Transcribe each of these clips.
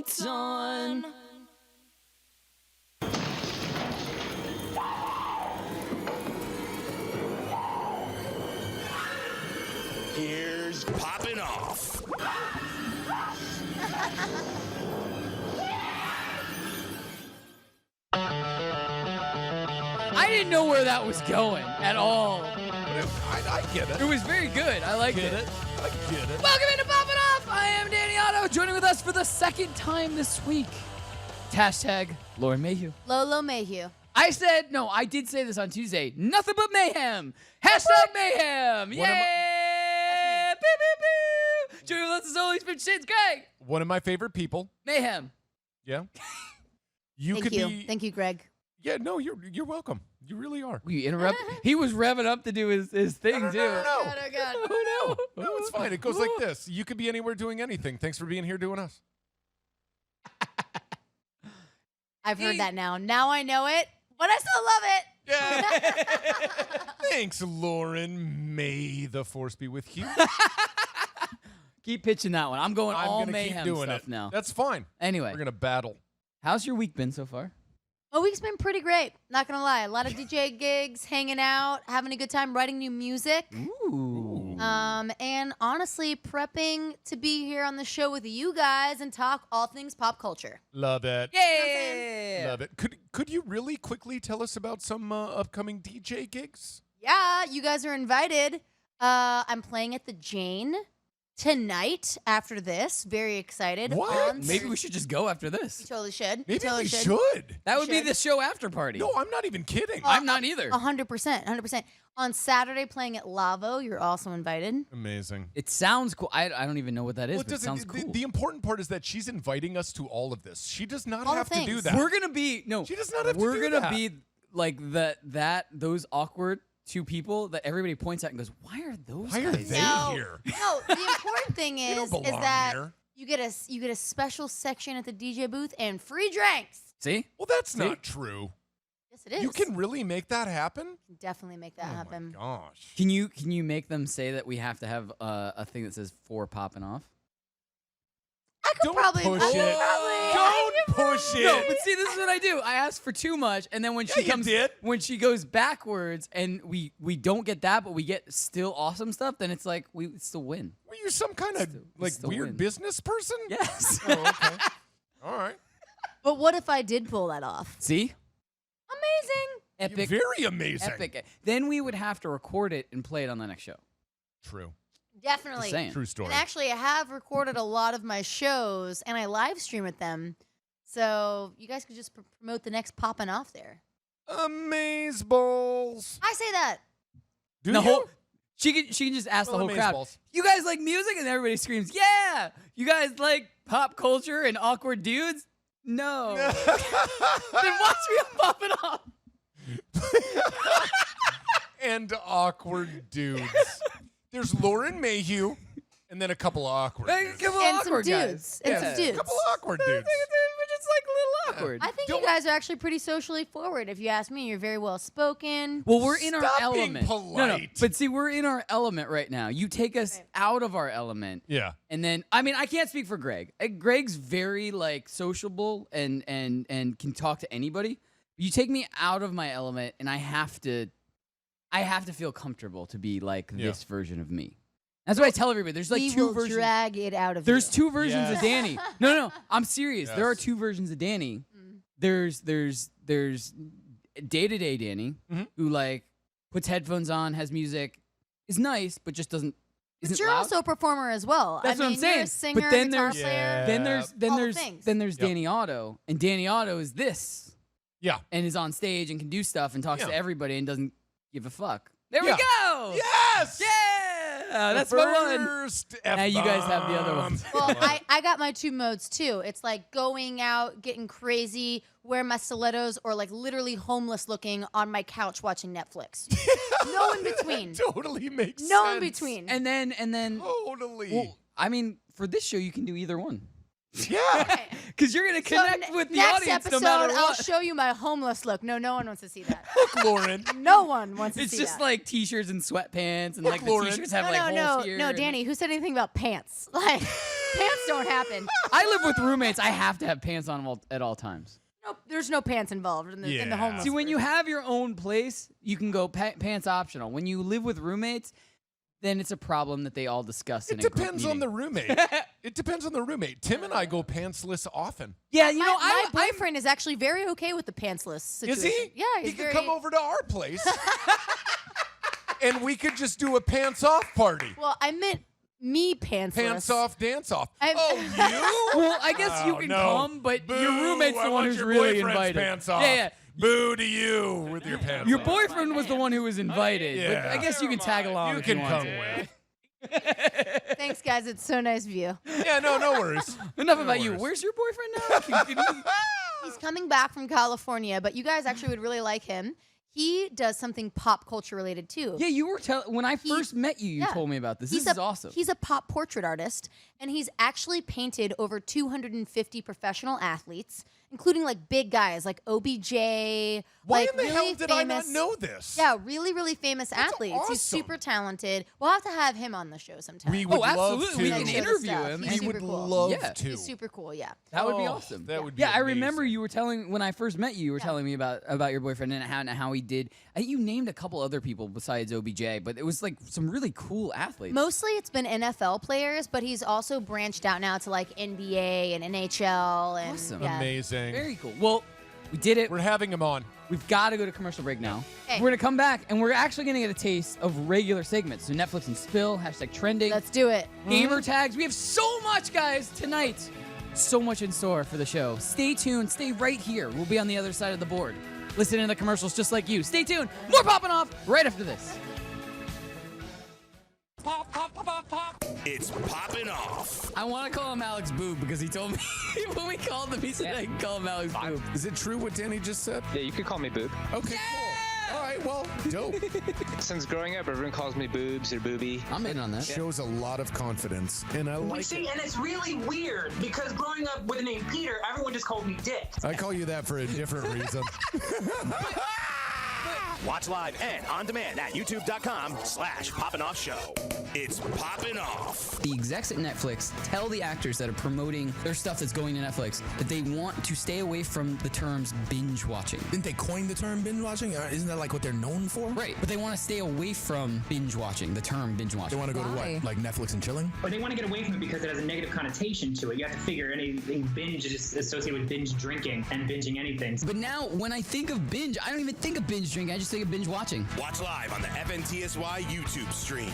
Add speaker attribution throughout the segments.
Speaker 1: lights on.
Speaker 2: Here's Poppin Off.
Speaker 1: I didn't know where that was going at all.
Speaker 3: I get it.
Speaker 1: It was very good. I liked it.
Speaker 3: I get it.
Speaker 1: Welcome into Poppin Off. I am Danny Otto. Joining with us for the second time this week. Hashtag Lauren Mayhew.
Speaker 4: Lolo Mayhew.
Speaker 1: I did say this on Tuesday. Nothing but mayhem. Hashtag mayhem. Yeah. Pew, pew, pew. Joining with us as always from Shit's Greg.
Speaker 3: One of my favorite people.
Speaker 1: Mayhem.
Speaker 3: Yeah.
Speaker 4: Thank you, Greg.
Speaker 3: Yeah, no, you're welcome. You really are.
Speaker 1: We interrupt. He was revving up to do his thing, too.
Speaker 3: No.
Speaker 4: Oh, God.
Speaker 1: Oh, no.
Speaker 3: No, it's fine. It goes like this. You could be anywhere doing anything. Thanks for being here doing us.
Speaker 4: I've heard that now. Now I know it, but I still love it.
Speaker 3: Yeah. Thanks, Lauren. May the force be with you.
Speaker 1: Keep pitching that one. I'm going
Speaker 3: I'm
Speaker 1: all
Speaker 3: gonna
Speaker 1: mayhem
Speaker 3: keep doing
Speaker 1: stuff
Speaker 3: it
Speaker 1: now.
Speaker 3: That's fine.
Speaker 1: Anyway,
Speaker 3: We're gonna battle.
Speaker 1: how's your week been so far?
Speaker 4: My week's been pretty great. Not gonna lie, a lot of DJ gigs, hanging out, having a good time, writing new music.
Speaker 1: Ooh.
Speaker 4: And honestly, prepping to be here on the show with you guys and talk all things pop culture.
Speaker 3: Love it.
Speaker 1: Yeah.
Speaker 3: Love it. Could you really quickly tell us about some upcoming DJ gigs?
Speaker 4: Yeah, you guys are invited. I'm playing at the Jane tonight after this. Very excited.
Speaker 3: What?
Speaker 1: Maybe we should just go after this.
Speaker 4: You totally should.
Speaker 3: Maybe
Speaker 4: totally
Speaker 3: we should.
Speaker 1: That would be
Speaker 4: should.
Speaker 1: the show after party.
Speaker 3: No, I'm not even kidding.
Speaker 1: I'm not either.
Speaker 4: 100%. On Saturday, playing at Lavo. You're also invited.
Speaker 3: Amazing.
Speaker 1: It sounds cool. I don't even know what that is, but it sounds
Speaker 3: the,
Speaker 1: cool.
Speaker 3: the important part is that she's inviting us to all of this. She does not
Speaker 4: All the
Speaker 3: have to do
Speaker 4: things.
Speaker 3: that.
Speaker 1: We're gonna be
Speaker 3: She does not have to
Speaker 1: We're
Speaker 3: do
Speaker 1: gonna
Speaker 3: that.
Speaker 1: be like those awkward two people that everybody points at and goes, "Why are those
Speaker 3: Why are
Speaker 1: guys
Speaker 3: they
Speaker 1: here?"
Speaker 3: here?
Speaker 4: No, the important thing
Speaker 3: They don't
Speaker 4: is
Speaker 3: belong
Speaker 4: that
Speaker 3: here.
Speaker 4: you get a special section at the DJ booth and free drinks.
Speaker 1: See?
Speaker 3: Well, that's
Speaker 1: See?
Speaker 3: not true.
Speaker 4: Yes, it is.
Speaker 3: You can really make that happen?
Speaker 4: You can definitely make that happen.
Speaker 3: Oh my gosh.
Speaker 1: Can you make them say that we have to have a thing that says "for popping off"?
Speaker 4: I could
Speaker 3: Don't
Speaker 4: probably.
Speaker 3: push
Speaker 4: I could
Speaker 3: it.
Speaker 4: probably-
Speaker 3: Don't push it.
Speaker 1: No, but see, this is what I do. I ask for too much, and then when she
Speaker 3: Yeah, you
Speaker 1: comes,
Speaker 3: did.
Speaker 1: when she goes backwards, and we don't get that, but we get still awesome stuff, then it's like we still win.
Speaker 3: Were you some kind of
Speaker 1: still
Speaker 3: weird
Speaker 1: win.
Speaker 3: business person?
Speaker 1: Yes.
Speaker 3: Oh, okay. All right.
Speaker 4: But what if I did pull that off?
Speaker 1: See?
Speaker 4: Amazing.
Speaker 1: Epic.
Speaker 3: Very amazing.
Speaker 1: Epic. Then we would have to record it and play it on the next show.
Speaker 3: True.
Speaker 4: Definitely.
Speaker 1: Just saying.
Speaker 3: True story.
Speaker 4: And actually, I have recorded a lot of my shows, and I live stream at them. So you guys could just promote the next Poppin' Off there.
Speaker 3: Amazeballs.
Speaker 4: I say that.
Speaker 3: Do
Speaker 1: The
Speaker 3: you?
Speaker 1: whole she can just ask the whole crowd.
Speaker 3: Amazeballs.
Speaker 1: You guys like music, and everybody screams, "Yeah!" You guys like pop culture and awkward dudes? No. Then watch me on Poppin' Off.
Speaker 3: And awkward dudes. There's Lauren Mayhew, and then a couple of awkward
Speaker 1: Like, a
Speaker 3: dudes.
Speaker 1: couple
Speaker 4: And some
Speaker 1: awkward guys.
Speaker 4: dudes. And some
Speaker 3: A
Speaker 4: dudes.
Speaker 3: couple of awkward dudes.
Speaker 1: We're just like a little awkward.
Speaker 4: I think
Speaker 3: Don't-
Speaker 4: you guys are actually pretty socially forward. If you ask me, you're very well spoken.
Speaker 1: Well, we're in our
Speaker 3: Stop being
Speaker 1: element. No,
Speaker 3: polite.
Speaker 1: but see, we're in our element right now. You take us out of our element,
Speaker 3: Yeah.
Speaker 1: and then I mean, I can't speak for Greg. Greg's very like sociable and can talk to anybody. You take me out of my element, and I have to feel comfortable to be like this version of me. That's what I tell everybody. There's like
Speaker 4: we
Speaker 1: two
Speaker 4: will
Speaker 1: versions.
Speaker 4: drag it out of
Speaker 1: There's
Speaker 4: you.
Speaker 1: two versions
Speaker 3: Yes.
Speaker 1: of Danny. No, I'm serious. There are
Speaker 3: Yes.
Speaker 1: two versions of Danny. There's day-to-day Danny who like puts headphones on, has music, is nice, but just doesn't.
Speaker 4: But
Speaker 1: Isn't
Speaker 4: you're
Speaker 1: loud.
Speaker 4: also a performer as well.
Speaker 1: That's
Speaker 4: I
Speaker 1: what I'm
Speaker 4: mean,
Speaker 1: saying.
Speaker 4: You're a singer,
Speaker 1: But then
Speaker 4: guitar
Speaker 1: there's-
Speaker 4: player.
Speaker 1: Then there's
Speaker 4: All the things.
Speaker 1: Yep. Danny Otto, and Danny Otto is this
Speaker 3: Yeah.
Speaker 1: and is on stage and can do stuff and talks
Speaker 3: Yeah.
Speaker 1: to everybody and doesn't give a fuck. There
Speaker 3: Yeah.
Speaker 1: we go.
Speaker 3: Yes.
Speaker 1: Yeah,
Speaker 3: The
Speaker 1: that's my one.
Speaker 3: first
Speaker 1: Now you guys have the other
Speaker 3: F-bomb.
Speaker 1: ones.
Speaker 4: Well, I got my two modes too. It's like going out, getting crazy, wearing my stilettos, or like literally homeless looking on my couch watching Netflix. No in between.
Speaker 3: Totally makes sense.
Speaker 4: No in between.
Speaker 1: And then
Speaker 3: Totally.
Speaker 1: well, I mean, for this show you can do either one.
Speaker 3: Yeah.
Speaker 1: Because you're gonna connect with the
Speaker 4: next
Speaker 1: audience
Speaker 4: episode,
Speaker 1: no matter
Speaker 4: I'll
Speaker 1: what.
Speaker 4: show you my homeless look. No one wants to see that.
Speaker 3: Look, Lauren.
Speaker 4: No one wants to
Speaker 1: It's
Speaker 4: see
Speaker 1: just
Speaker 4: that.
Speaker 1: like t-shirts and sweatpants, and
Speaker 3: Look,
Speaker 1: like
Speaker 3: Lauren.
Speaker 1: the t-shirts have
Speaker 4: no,
Speaker 1: like holes
Speaker 4: no,
Speaker 1: here.
Speaker 4: no,
Speaker 1: and-
Speaker 4: Danny. Who said anything about pants? Like, Pants don't happen.
Speaker 1: I live with roommates. I have to have pants on at all times.
Speaker 4: Nope, there's no pants involved in the homeless.
Speaker 1: See, when you
Speaker 4: version.
Speaker 1: have your own place, you can go pants optional. When you live with roommates, then it's a problem that they all discuss.
Speaker 3: It depends on the roommate. It depends on the roommate. Tim and I go pantsless often.
Speaker 1: Yeah, you know,
Speaker 4: my boyfriend is actually very okay with the pantsless situation.
Speaker 3: Is he?
Speaker 4: Yeah, he's
Speaker 3: he
Speaker 4: very.
Speaker 3: could come over to our place, and we could just do a pants off party.
Speaker 4: Well, I meant me pantsless.
Speaker 3: Pants off, dance off.
Speaker 4: I'm-
Speaker 3: Oh, you?
Speaker 1: well, I guess you can come, but your roommate's the one who's
Speaker 3: your
Speaker 1: really
Speaker 3: boyfriend's
Speaker 1: invited.
Speaker 3: Pants off.
Speaker 1: Yeah, yeah.
Speaker 3: Boo to you with your pants
Speaker 1: Your
Speaker 3: off.
Speaker 1: boyfriend was the one who was invited. But
Speaker 3: Yeah.
Speaker 1: I guess you can tag along.
Speaker 3: You
Speaker 1: if
Speaker 3: can
Speaker 1: you want
Speaker 3: come
Speaker 1: to.
Speaker 3: with.
Speaker 4: Thanks, guys. It's so nice of you.
Speaker 3: Yeah, no worries.
Speaker 1: Enough
Speaker 3: No
Speaker 1: about you.
Speaker 3: worries.
Speaker 1: Where's your boyfriend now? Can you-
Speaker 4: He's coming back from California, but you guys actually would really like him. He does something pop culture related too.
Speaker 1: yeah, you were telling when I first met you. You
Speaker 4: yeah.
Speaker 1: told me about this.
Speaker 4: He's
Speaker 1: This is awesome.
Speaker 4: He's a pop portrait artist, and he's actually painted over 250 professional athletes, including like big guys like OBJ.
Speaker 3: Why
Speaker 4: like
Speaker 3: in the
Speaker 4: really
Speaker 3: hell did I
Speaker 4: famous,
Speaker 3: not know this?
Speaker 4: Yeah, really, really famous athletes. He's
Speaker 3: awesome.
Speaker 4: super talented. We'll have to have him on the show sometime.
Speaker 3: We would love
Speaker 1: absolutely.
Speaker 3: to.
Speaker 1: We can
Speaker 4: Show the
Speaker 1: interview
Speaker 4: stuff.
Speaker 1: him.
Speaker 4: He's
Speaker 3: We
Speaker 4: super
Speaker 3: would
Speaker 4: cool.
Speaker 3: love
Speaker 1: Yeah.
Speaker 3: to.
Speaker 4: He's super cool. Yeah.
Speaker 1: That would be
Speaker 3: Oh,
Speaker 1: awesome.
Speaker 3: That would be
Speaker 1: Yeah, I remember
Speaker 3: amazing.
Speaker 1: you were telling when I first met you. You were telling me about your boyfriend and how he did. I think you named a couple other people besides OBJ, but it was like some really cool athletes.
Speaker 4: Mostly it's been NFL players, but he's also branched out now to like NBA and NHL and
Speaker 1: Awesome.
Speaker 4: yeah.
Speaker 3: Amazing.
Speaker 1: Very cool. Well, we did it.
Speaker 3: We're having him on.
Speaker 1: We've got to go to commercial break now.
Speaker 4: Okay.
Speaker 1: We're gonna come back and we're actually gonna get a taste of regular segments. So Netflix and Spill, #trending,
Speaker 4: Let's do it.
Speaker 1: gamer tags. We have so much, guys, tonight. So much in store for the show. Stay tuned. Stay right here. We'll be on the other side of the board. Listen to the commercials just like you. Stay tuned. More popping off right after this.
Speaker 2: It's Poppin' Off.
Speaker 1: I want to call him Alex Boob because he told me when we called him, he said I can call him Alex Boob.
Speaker 3: Is it true what Danny just said?
Speaker 5: Yeah, you could call me Boob.
Speaker 3: Okay, cool. All right, well, dope.
Speaker 5: Since growing up, everyone calls me Boobs or Booby.
Speaker 1: I'm in on that.
Speaker 3: Shows a lot of confidence, and I
Speaker 6: We
Speaker 3: like
Speaker 6: see,
Speaker 3: it.
Speaker 6: and it's really weird because growing up with the name Peter, everyone just called me Dick.
Speaker 3: I call you that for a different reason.
Speaker 2: Watch live and on demand at youtube.com/poppinoffshow. It's Poppin' Off.
Speaker 1: The execs at Netflix tell the actors that are promoting their stuff that's going to Netflix that they want to stay away from the terms binge watching.
Speaker 7: Didn't they coin the term binge watching? Isn't that like what they're known for?
Speaker 1: Right, but they want to stay away from binge watching, the term binge
Speaker 7: They
Speaker 1: watching.
Speaker 7: want to go to what? Like Netflix and chilling?
Speaker 8: Or they want to get away from it because it has a negative connotation to it. You have to figure anything binge is associated with binge drinking and binging anything.
Speaker 1: But now, when I think of binge, I don't even think of binge drinking. I just think of binge watching.
Speaker 2: Watch live on the FNTSY YouTube stream.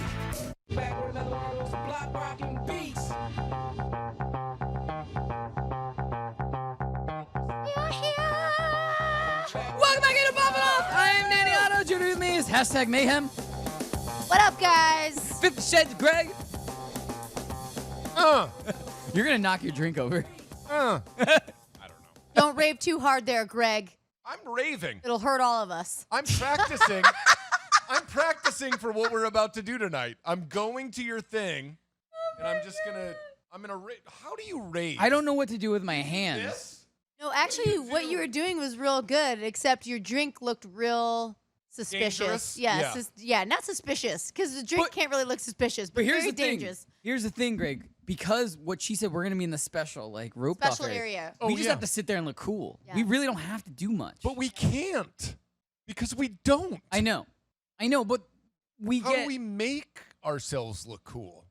Speaker 1: Welcome back into Poppin' Off. I am Danny Otto. Joining with me is #Mayhem.
Speaker 4: What up, guys?
Speaker 1: 50 Shades of Greg. You're going to knock your drink over.
Speaker 3: I don't know.
Speaker 4: Don't rave too hard there, Greg.
Speaker 3: I'm raving.
Speaker 4: It'll hurt all of us.
Speaker 3: I'm practicing. I'm practicing for what we're about to do tonight. I'm going to your thing, and I'm gonna rave. How do you rave?
Speaker 1: I don't know what to do with my hands.
Speaker 3: This?
Speaker 4: No, actually, what you were doing was real good, except your drink looked real suspicious.
Speaker 3: Dangerous?
Speaker 4: Yeah,
Speaker 3: Yeah.
Speaker 4: not suspicious, because the drink
Speaker 1: But-
Speaker 4: can't really look suspicious, but,
Speaker 1: But here's
Speaker 4: very
Speaker 1: the thing.
Speaker 4: dangerous.
Speaker 1: Here's the thing, Greg. Because what she said, we're going to be in the special, like, roped off
Speaker 4: Special area.
Speaker 3: Oh,
Speaker 1: we just
Speaker 3: yeah.
Speaker 1: have to sit there and look cool.
Speaker 4: Yeah.
Speaker 1: We really don't have to do much.
Speaker 3: But we can't because we don't.
Speaker 1: I know, but we
Speaker 3: How
Speaker 1: get.
Speaker 3: do we make ourselves look cool?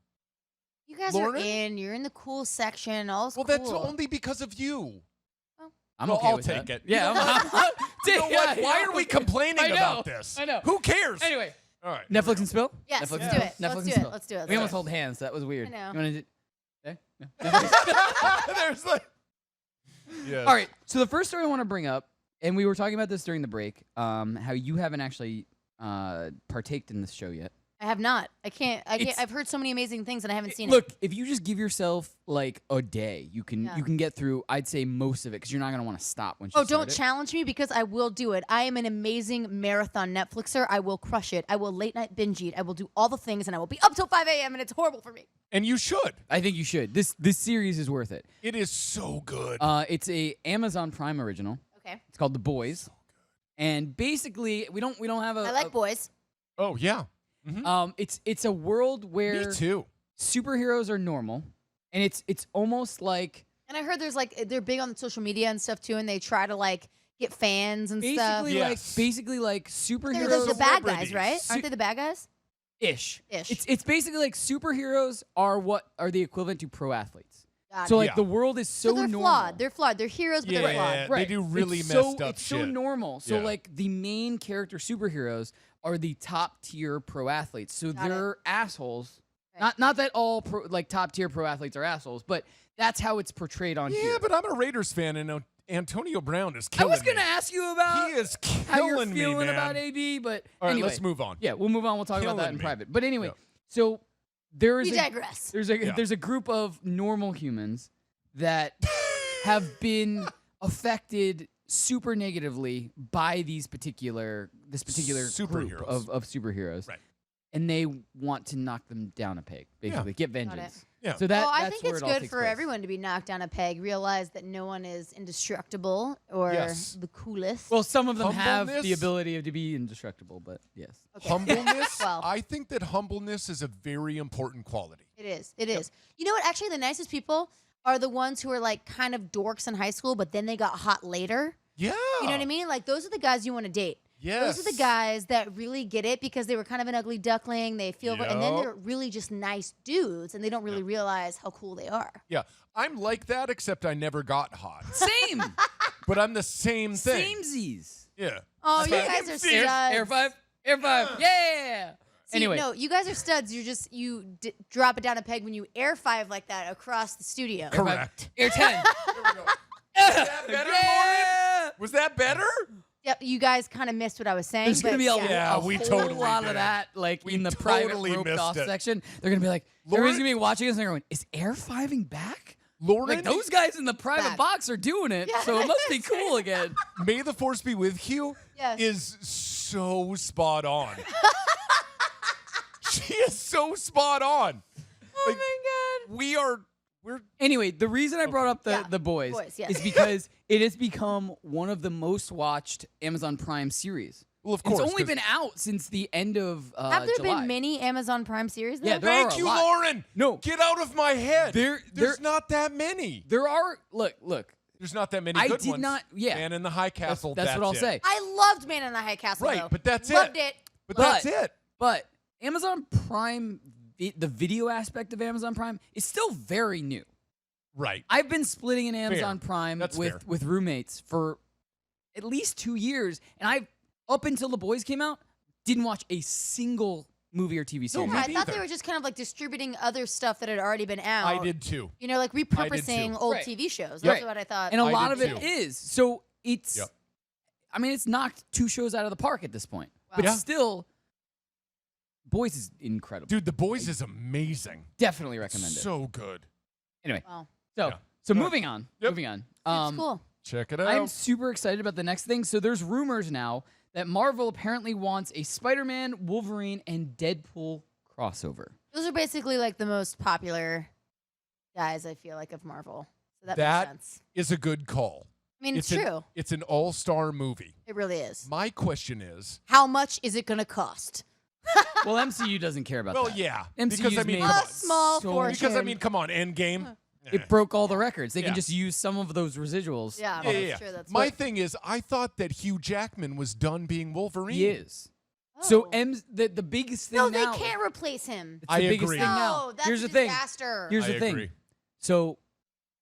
Speaker 4: You guys
Speaker 3: Lauren?
Speaker 4: are in. You're in the cool section. All's
Speaker 3: Well,
Speaker 4: cool.
Speaker 3: that's only because of you.
Speaker 1: I'm
Speaker 3: Well,
Speaker 1: okay
Speaker 3: I'll
Speaker 1: with
Speaker 3: take
Speaker 1: that.
Speaker 3: it.
Speaker 1: Yeah.
Speaker 3: You know what?
Speaker 1: Yeah,
Speaker 3: Why
Speaker 1: yeah.
Speaker 3: are we complaining
Speaker 1: I know,
Speaker 3: about this?
Speaker 1: I know.
Speaker 3: Who cares?
Speaker 1: Anyway,
Speaker 3: All right.
Speaker 1: Netflix and Spill.
Speaker 4: Yes,
Speaker 1: Netflix
Speaker 4: let's
Speaker 1: and
Speaker 4: do
Speaker 1: Spill.
Speaker 4: it.
Speaker 1: Netflix
Speaker 4: Let's
Speaker 1: and
Speaker 4: do it.
Speaker 1: Spill.
Speaker 4: Let's do it.
Speaker 1: We
Speaker 4: Let's
Speaker 1: almost
Speaker 4: do it.
Speaker 1: hold hands. That was weird.
Speaker 4: I know.
Speaker 1: You want to do? Okay. No.
Speaker 3: There's like. Yes.
Speaker 1: All right. So the first story I want to bring up, and we were talking about this during the break, how you haven't actually partaked in this show yet.
Speaker 4: I have not. I can't.
Speaker 1: It's-
Speaker 4: I've heard so many amazing things and I haven't seen it.
Speaker 1: Look, if you just give yourself like a day, you can
Speaker 4: Yeah.
Speaker 1: get through. I'd say most of it because you're not gonna want to stop when.
Speaker 4: Oh,
Speaker 1: you start
Speaker 4: don't
Speaker 1: it.
Speaker 4: challenge me because I will do it. I am an amazing marathon Netflixer. I will crush it. I will late night binge eat. I will do all the things and I will be up till 5 a.m. and it's horrible for me.
Speaker 3: And you should.
Speaker 1: I think you should. This series is worth it.
Speaker 3: It is so good.
Speaker 1: It's a Amazon Prime original.
Speaker 4: Okay.
Speaker 1: It's called The Boys, and basically we don't have a.
Speaker 4: I like boys.
Speaker 3: Oh yeah.
Speaker 1: It's a world where
Speaker 3: Me too.
Speaker 1: superheroes are normal, And it's almost like
Speaker 4: And I heard there's like they're big on social media and stuff too, and they try to like get fans and stuff.
Speaker 1: basically like
Speaker 4: They're
Speaker 1: superheroes
Speaker 4: the bad guys,
Speaker 3: Celebrities.
Speaker 4: right? Aren't they the bad guys?
Speaker 1: ish.
Speaker 4: Ish.
Speaker 1: It's basically like superheroes are the equivalent to pro athletes.
Speaker 4: Got
Speaker 1: So
Speaker 4: it.
Speaker 1: like
Speaker 3: Yeah.
Speaker 1: the world is so
Speaker 4: they're
Speaker 1: normal.
Speaker 4: flawed. They're flawed. They're heroes, but they're
Speaker 3: Yeah,
Speaker 4: flawed.
Speaker 3: they do really
Speaker 1: It's
Speaker 3: messed up
Speaker 1: it's so
Speaker 3: shit.
Speaker 1: normal. So
Speaker 3: Yeah.
Speaker 1: like the main character superheroes are the top tier pro athletes. So
Speaker 4: Got it.
Speaker 1: they're assholes.
Speaker 4: Right.
Speaker 1: Not that all top tier pro athletes are assholes, but that's how it's portrayed on
Speaker 3: Yeah,
Speaker 1: here.
Speaker 3: but I'm a Raiders fan, and Antonio Brown is
Speaker 1: I
Speaker 3: killing
Speaker 1: was gonna
Speaker 3: me.
Speaker 1: ask you about
Speaker 3: He is
Speaker 1: how you're
Speaker 3: killing me,
Speaker 1: feeling
Speaker 3: man.
Speaker 1: about AB, but
Speaker 3: All right,
Speaker 1: anyway,
Speaker 3: let's move on.
Speaker 1: Yeah, we'll move on. We'll talk about that
Speaker 3: Killing
Speaker 1: in
Speaker 3: me.
Speaker 1: private. But anyway,
Speaker 3: Yep.
Speaker 1: so there is
Speaker 4: We digress.
Speaker 1: there's a group of normal humans that have been affected super negatively by this particular group
Speaker 3: Superheroes.
Speaker 1: of superheroes.
Speaker 3: Right.
Speaker 1: And they want to knock them down a peg, basically. Get vengeance.
Speaker 3: Yeah.
Speaker 1: So that
Speaker 4: Well, I
Speaker 1: that's
Speaker 4: think
Speaker 1: where
Speaker 4: it's
Speaker 1: it all
Speaker 4: good
Speaker 1: takes
Speaker 4: for
Speaker 1: place.
Speaker 4: everyone to be knocked down a peg, realize that no one is indestructible or
Speaker 3: Yes.
Speaker 4: the coolest.
Speaker 1: Well, some of them have the
Speaker 3: Humbleness?
Speaker 1: ability to be indestructible, but yes.
Speaker 4: Okay.
Speaker 3: Humbleness.
Speaker 4: Well.
Speaker 3: I think that humbleness is a very important quality.
Speaker 4: It is. It is. You know what? Actually, the nicest people are the ones who are like kind of dorks in high school, but then they got hot later.
Speaker 3: Yeah.
Speaker 4: You know what I mean? Like those are the guys you want to date.
Speaker 3: Yes.
Speaker 4: Those are the guys that really get it because they were kind of an ugly duckling. They feel, and then
Speaker 3: Yup.
Speaker 4: they're really just nice dudes, and they don't really realize how cool they are.
Speaker 3: Yeah. I'm like that, except I never got hot.
Speaker 1: Same.
Speaker 3: But I'm the same thing.
Speaker 1: Samesies.
Speaker 3: Yeah.
Speaker 4: Oh, you
Speaker 3: Same
Speaker 4: guys are
Speaker 3: thing.
Speaker 4: studs.
Speaker 1: Air five. Yeah.
Speaker 4: See,
Speaker 1: Anyway.
Speaker 4: no, you guys are studs. You drop it down a peg when you air five like that across the studio.
Speaker 3: Correct.
Speaker 1: Air 10.
Speaker 3: that better,
Speaker 1: Yeah.
Speaker 3: Was that better?
Speaker 4: Yep, you guys kind of missed what I was saying.
Speaker 1: There's gonna
Speaker 4: but
Speaker 1: be a,
Speaker 3: Yeah,
Speaker 1: a
Speaker 3: we
Speaker 1: whole
Speaker 3: totally
Speaker 1: lot
Speaker 3: did.
Speaker 1: of that, like
Speaker 3: We
Speaker 1: in the
Speaker 3: totally
Speaker 1: private roped
Speaker 3: missed
Speaker 1: off
Speaker 3: it.
Speaker 1: section. They're gonna be like,
Speaker 3: Lauren-
Speaker 1: everybody's gonna be watching us and they're going, "Is air fiving back?"
Speaker 3: Lauren,
Speaker 1: Like those guys in the private
Speaker 4: Back.
Speaker 1: box are doing it,
Speaker 4: Yeah.
Speaker 1: so it must be cool again.
Speaker 3: May the Force be with Hew
Speaker 4: Yes.
Speaker 3: is so spot on. She is so spot on.
Speaker 4: Oh my god.
Speaker 3: We're
Speaker 1: Anyway, the reason I brought up
Speaker 4: Yeah,
Speaker 1: the boys,
Speaker 4: boys, yes.
Speaker 1: is because it has become one of the most watched Amazon Prime series.
Speaker 3: well, of course.
Speaker 1: It's only
Speaker 3: 'cause-
Speaker 1: been out since the end of
Speaker 4: Have there
Speaker 1: July.
Speaker 4: been many Amazon Prime series?
Speaker 1: Yeah,
Speaker 4: though?
Speaker 1: there are
Speaker 3: Thank
Speaker 1: a
Speaker 3: you,
Speaker 1: lot.
Speaker 3: Lauren.
Speaker 1: No.
Speaker 3: Get out of my head.
Speaker 1: There-
Speaker 3: There's not that many.
Speaker 1: There are look.
Speaker 3: There's not that many
Speaker 1: I
Speaker 3: good
Speaker 1: did
Speaker 3: ones.
Speaker 1: not- yeah.
Speaker 3: Man in the High Castle.
Speaker 1: That's what I'll
Speaker 3: it.
Speaker 1: say.
Speaker 4: I loved Man in the High Castle.
Speaker 3: Right,
Speaker 4: though.
Speaker 3: but that's
Speaker 4: Loved
Speaker 3: it.
Speaker 4: it.
Speaker 3: But that's it.
Speaker 1: But Amazon Prime, the video aspect of Amazon Prime is still very new.
Speaker 3: Right.
Speaker 1: I've been splitting in Amazon Prime
Speaker 3: That's fair.
Speaker 1: with roommates for at least 2 years, and I up until The Boys came out didn't watch a single movie or TV series.
Speaker 3: me
Speaker 4: Yeah, I thought
Speaker 3: neither.
Speaker 4: they were just kind of like distributing other stuff that had already been out.
Speaker 3: I did too.
Speaker 4: You know, like
Speaker 3: too.
Speaker 4: repurposing old
Speaker 1: Right.
Speaker 4: TV shows.
Speaker 1: Right.
Speaker 4: That's what I thought.
Speaker 1: And a
Speaker 3: I
Speaker 1: lot
Speaker 3: did
Speaker 1: of it
Speaker 3: too.
Speaker 1: is. So it's
Speaker 3: Yep.
Speaker 1: I mean, it's knocked 2 shows out of the park at this point. But
Speaker 3: Yeah.
Speaker 1: still, Boys is incredible.
Speaker 3: Dude, The Boys is amazing.
Speaker 1: Definitely recommend it.
Speaker 3: So good.
Speaker 1: Anyway,
Speaker 4: Wow.
Speaker 1: so
Speaker 3: Yeah.
Speaker 1: so
Speaker 3: Go
Speaker 1: moving on.
Speaker 3: Yep.
Speaker 1: Moving on.
Speaker 4: It's cool.
Speaker 3: Check it out.
Speaker 1: I'm super excited about the next thing. So there's rumors now that Marvel apparently wants a Spider-Man, Wolverine, and Deadpool crossover.
Speaker 4: Those are basically like the most popular guys, I feel like, of Marvel. So that
Speaker 3: That
Speaker 4: makes sense.
Speaker 3: is a good call.
Speaker 4: I mean, it's
Speaker 3: an-
Speaker 4: true.
Speaker 3: It's an all-star movie.
Speaker 4: It really is.
Speaker 3: My question is,
Speaker 4: How much is it going to cost?
Speaker 1: Well, MCU doesn't care about
Speaker 3: well,
Speaker 1: that.
Speaker 3: yeah,
Speaker 1: MCU's
Speaker 3: because I mean,
Speaker 1: made
Speaker 3: come
Speaker 4: A
Speaker 3: on.
Speaker 4: small
Speaker 1: So-
Speaker 4: fortune.
Speaker 3: Because I mean, come on, Endgame.
Speaker 1: It broke all the records. They
Speaker 3: Yeah.
Speaker 1: can just use some of those residuals.
Speaker 4: Yeah,
Speaker 3: Yeah,
Speaker 4: that's
Speaker 3: yeah.
Speaker 4: true. That's
Speaker 3: My
Speaker 4: true.
Speaker 3: thing is, I thought that Hugh Jackman was done being Wolverine.
Speaker 1: He is. So
Speaker 4: Oh.
Speaker 1: the biggest thing
Speaker 4: No,
Speaker 1: now.
Speaker 4: they can't replace him.
Speaker 1: It's
Speaker 3: I
Speaker 1: the biggest
Speaker 3: agree.
Speaker 1: thing now.
Speaker 4: No, that's
Speaker 1: Here's
Speaker 4: a
Speaker 1: the thing.
Speaker 4: disaster.
Speaker 1: Here's
Speaker 3: I
Speaker 1: the thing.
Speaker 3: agree.
Speaker 1: So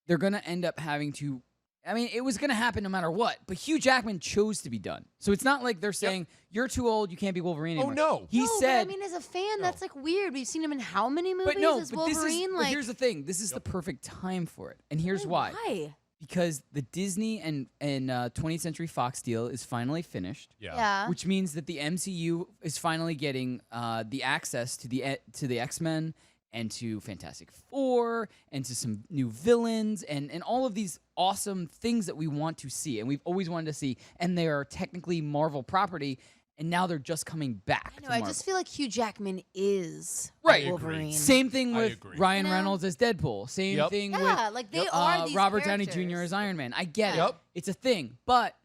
Speaker 1: they're gonna end up having to. I mean, it was gonna happen no matter what. But Hugh Jackman chose to be done. So it's not like they're saying you're too old, you can't be Wolverine
Speaker 3: Oh,
Speaker 1: anymore.
Speaker 3: no.
Speaker 1: He
Speaker 4: no,
Speaker 1: said.
Speaker 4: but I mean, as a fan, that's like weird. We've seen him in how many movies
Speaker 1: but no,
Speaker 4: as
Speaker 1: but this
Speaker 4: Wolverine?
Speaker 1: is. But
Speaker 4: like,
Speaker 1: here's the thing. This is the perfect time for it, and here's why.
Speaker 4: Why?
Speaker 1: Because the Disney and 20th Century Fox deal is finally finished.
Speaker 4: Yeah.
Speaker 1: Which means that the MCU is finally getting the access to the X-Men and to Fantastic Four and to some new villains and all of these awesome things that we want to see and we've always wanted to see, and they are technically Marvel property, and now they're just coming back.
Speaker 4: I know.
Speaker 1: to
Speaker 4: I
Speaker 1: Marvel.
Speaker 4: just feel like Hugh Jackman is
Speaker 1: Right.
Speaker 4: Wolverine.
Speaker 1: Same thing
Speaker 3: I
Speaker 1: with
Speaker 3: agree.
Speaker 1: Ryan
Speaker 4: You know?
Speaker 1: Reynolds as Deadpool. Same
Speaker 3: Yep.
Speaker 1: thing
Speaker 4: Yeah,
Speaker 1: with
Speaker 4: like they are these
Speaker 1: Robert Downey
Speaker 4: characters.
Speaker 1: Jr. as Iron Man. I get it.
Speaker 3: Yep.
Speaker 1: It's a thing, but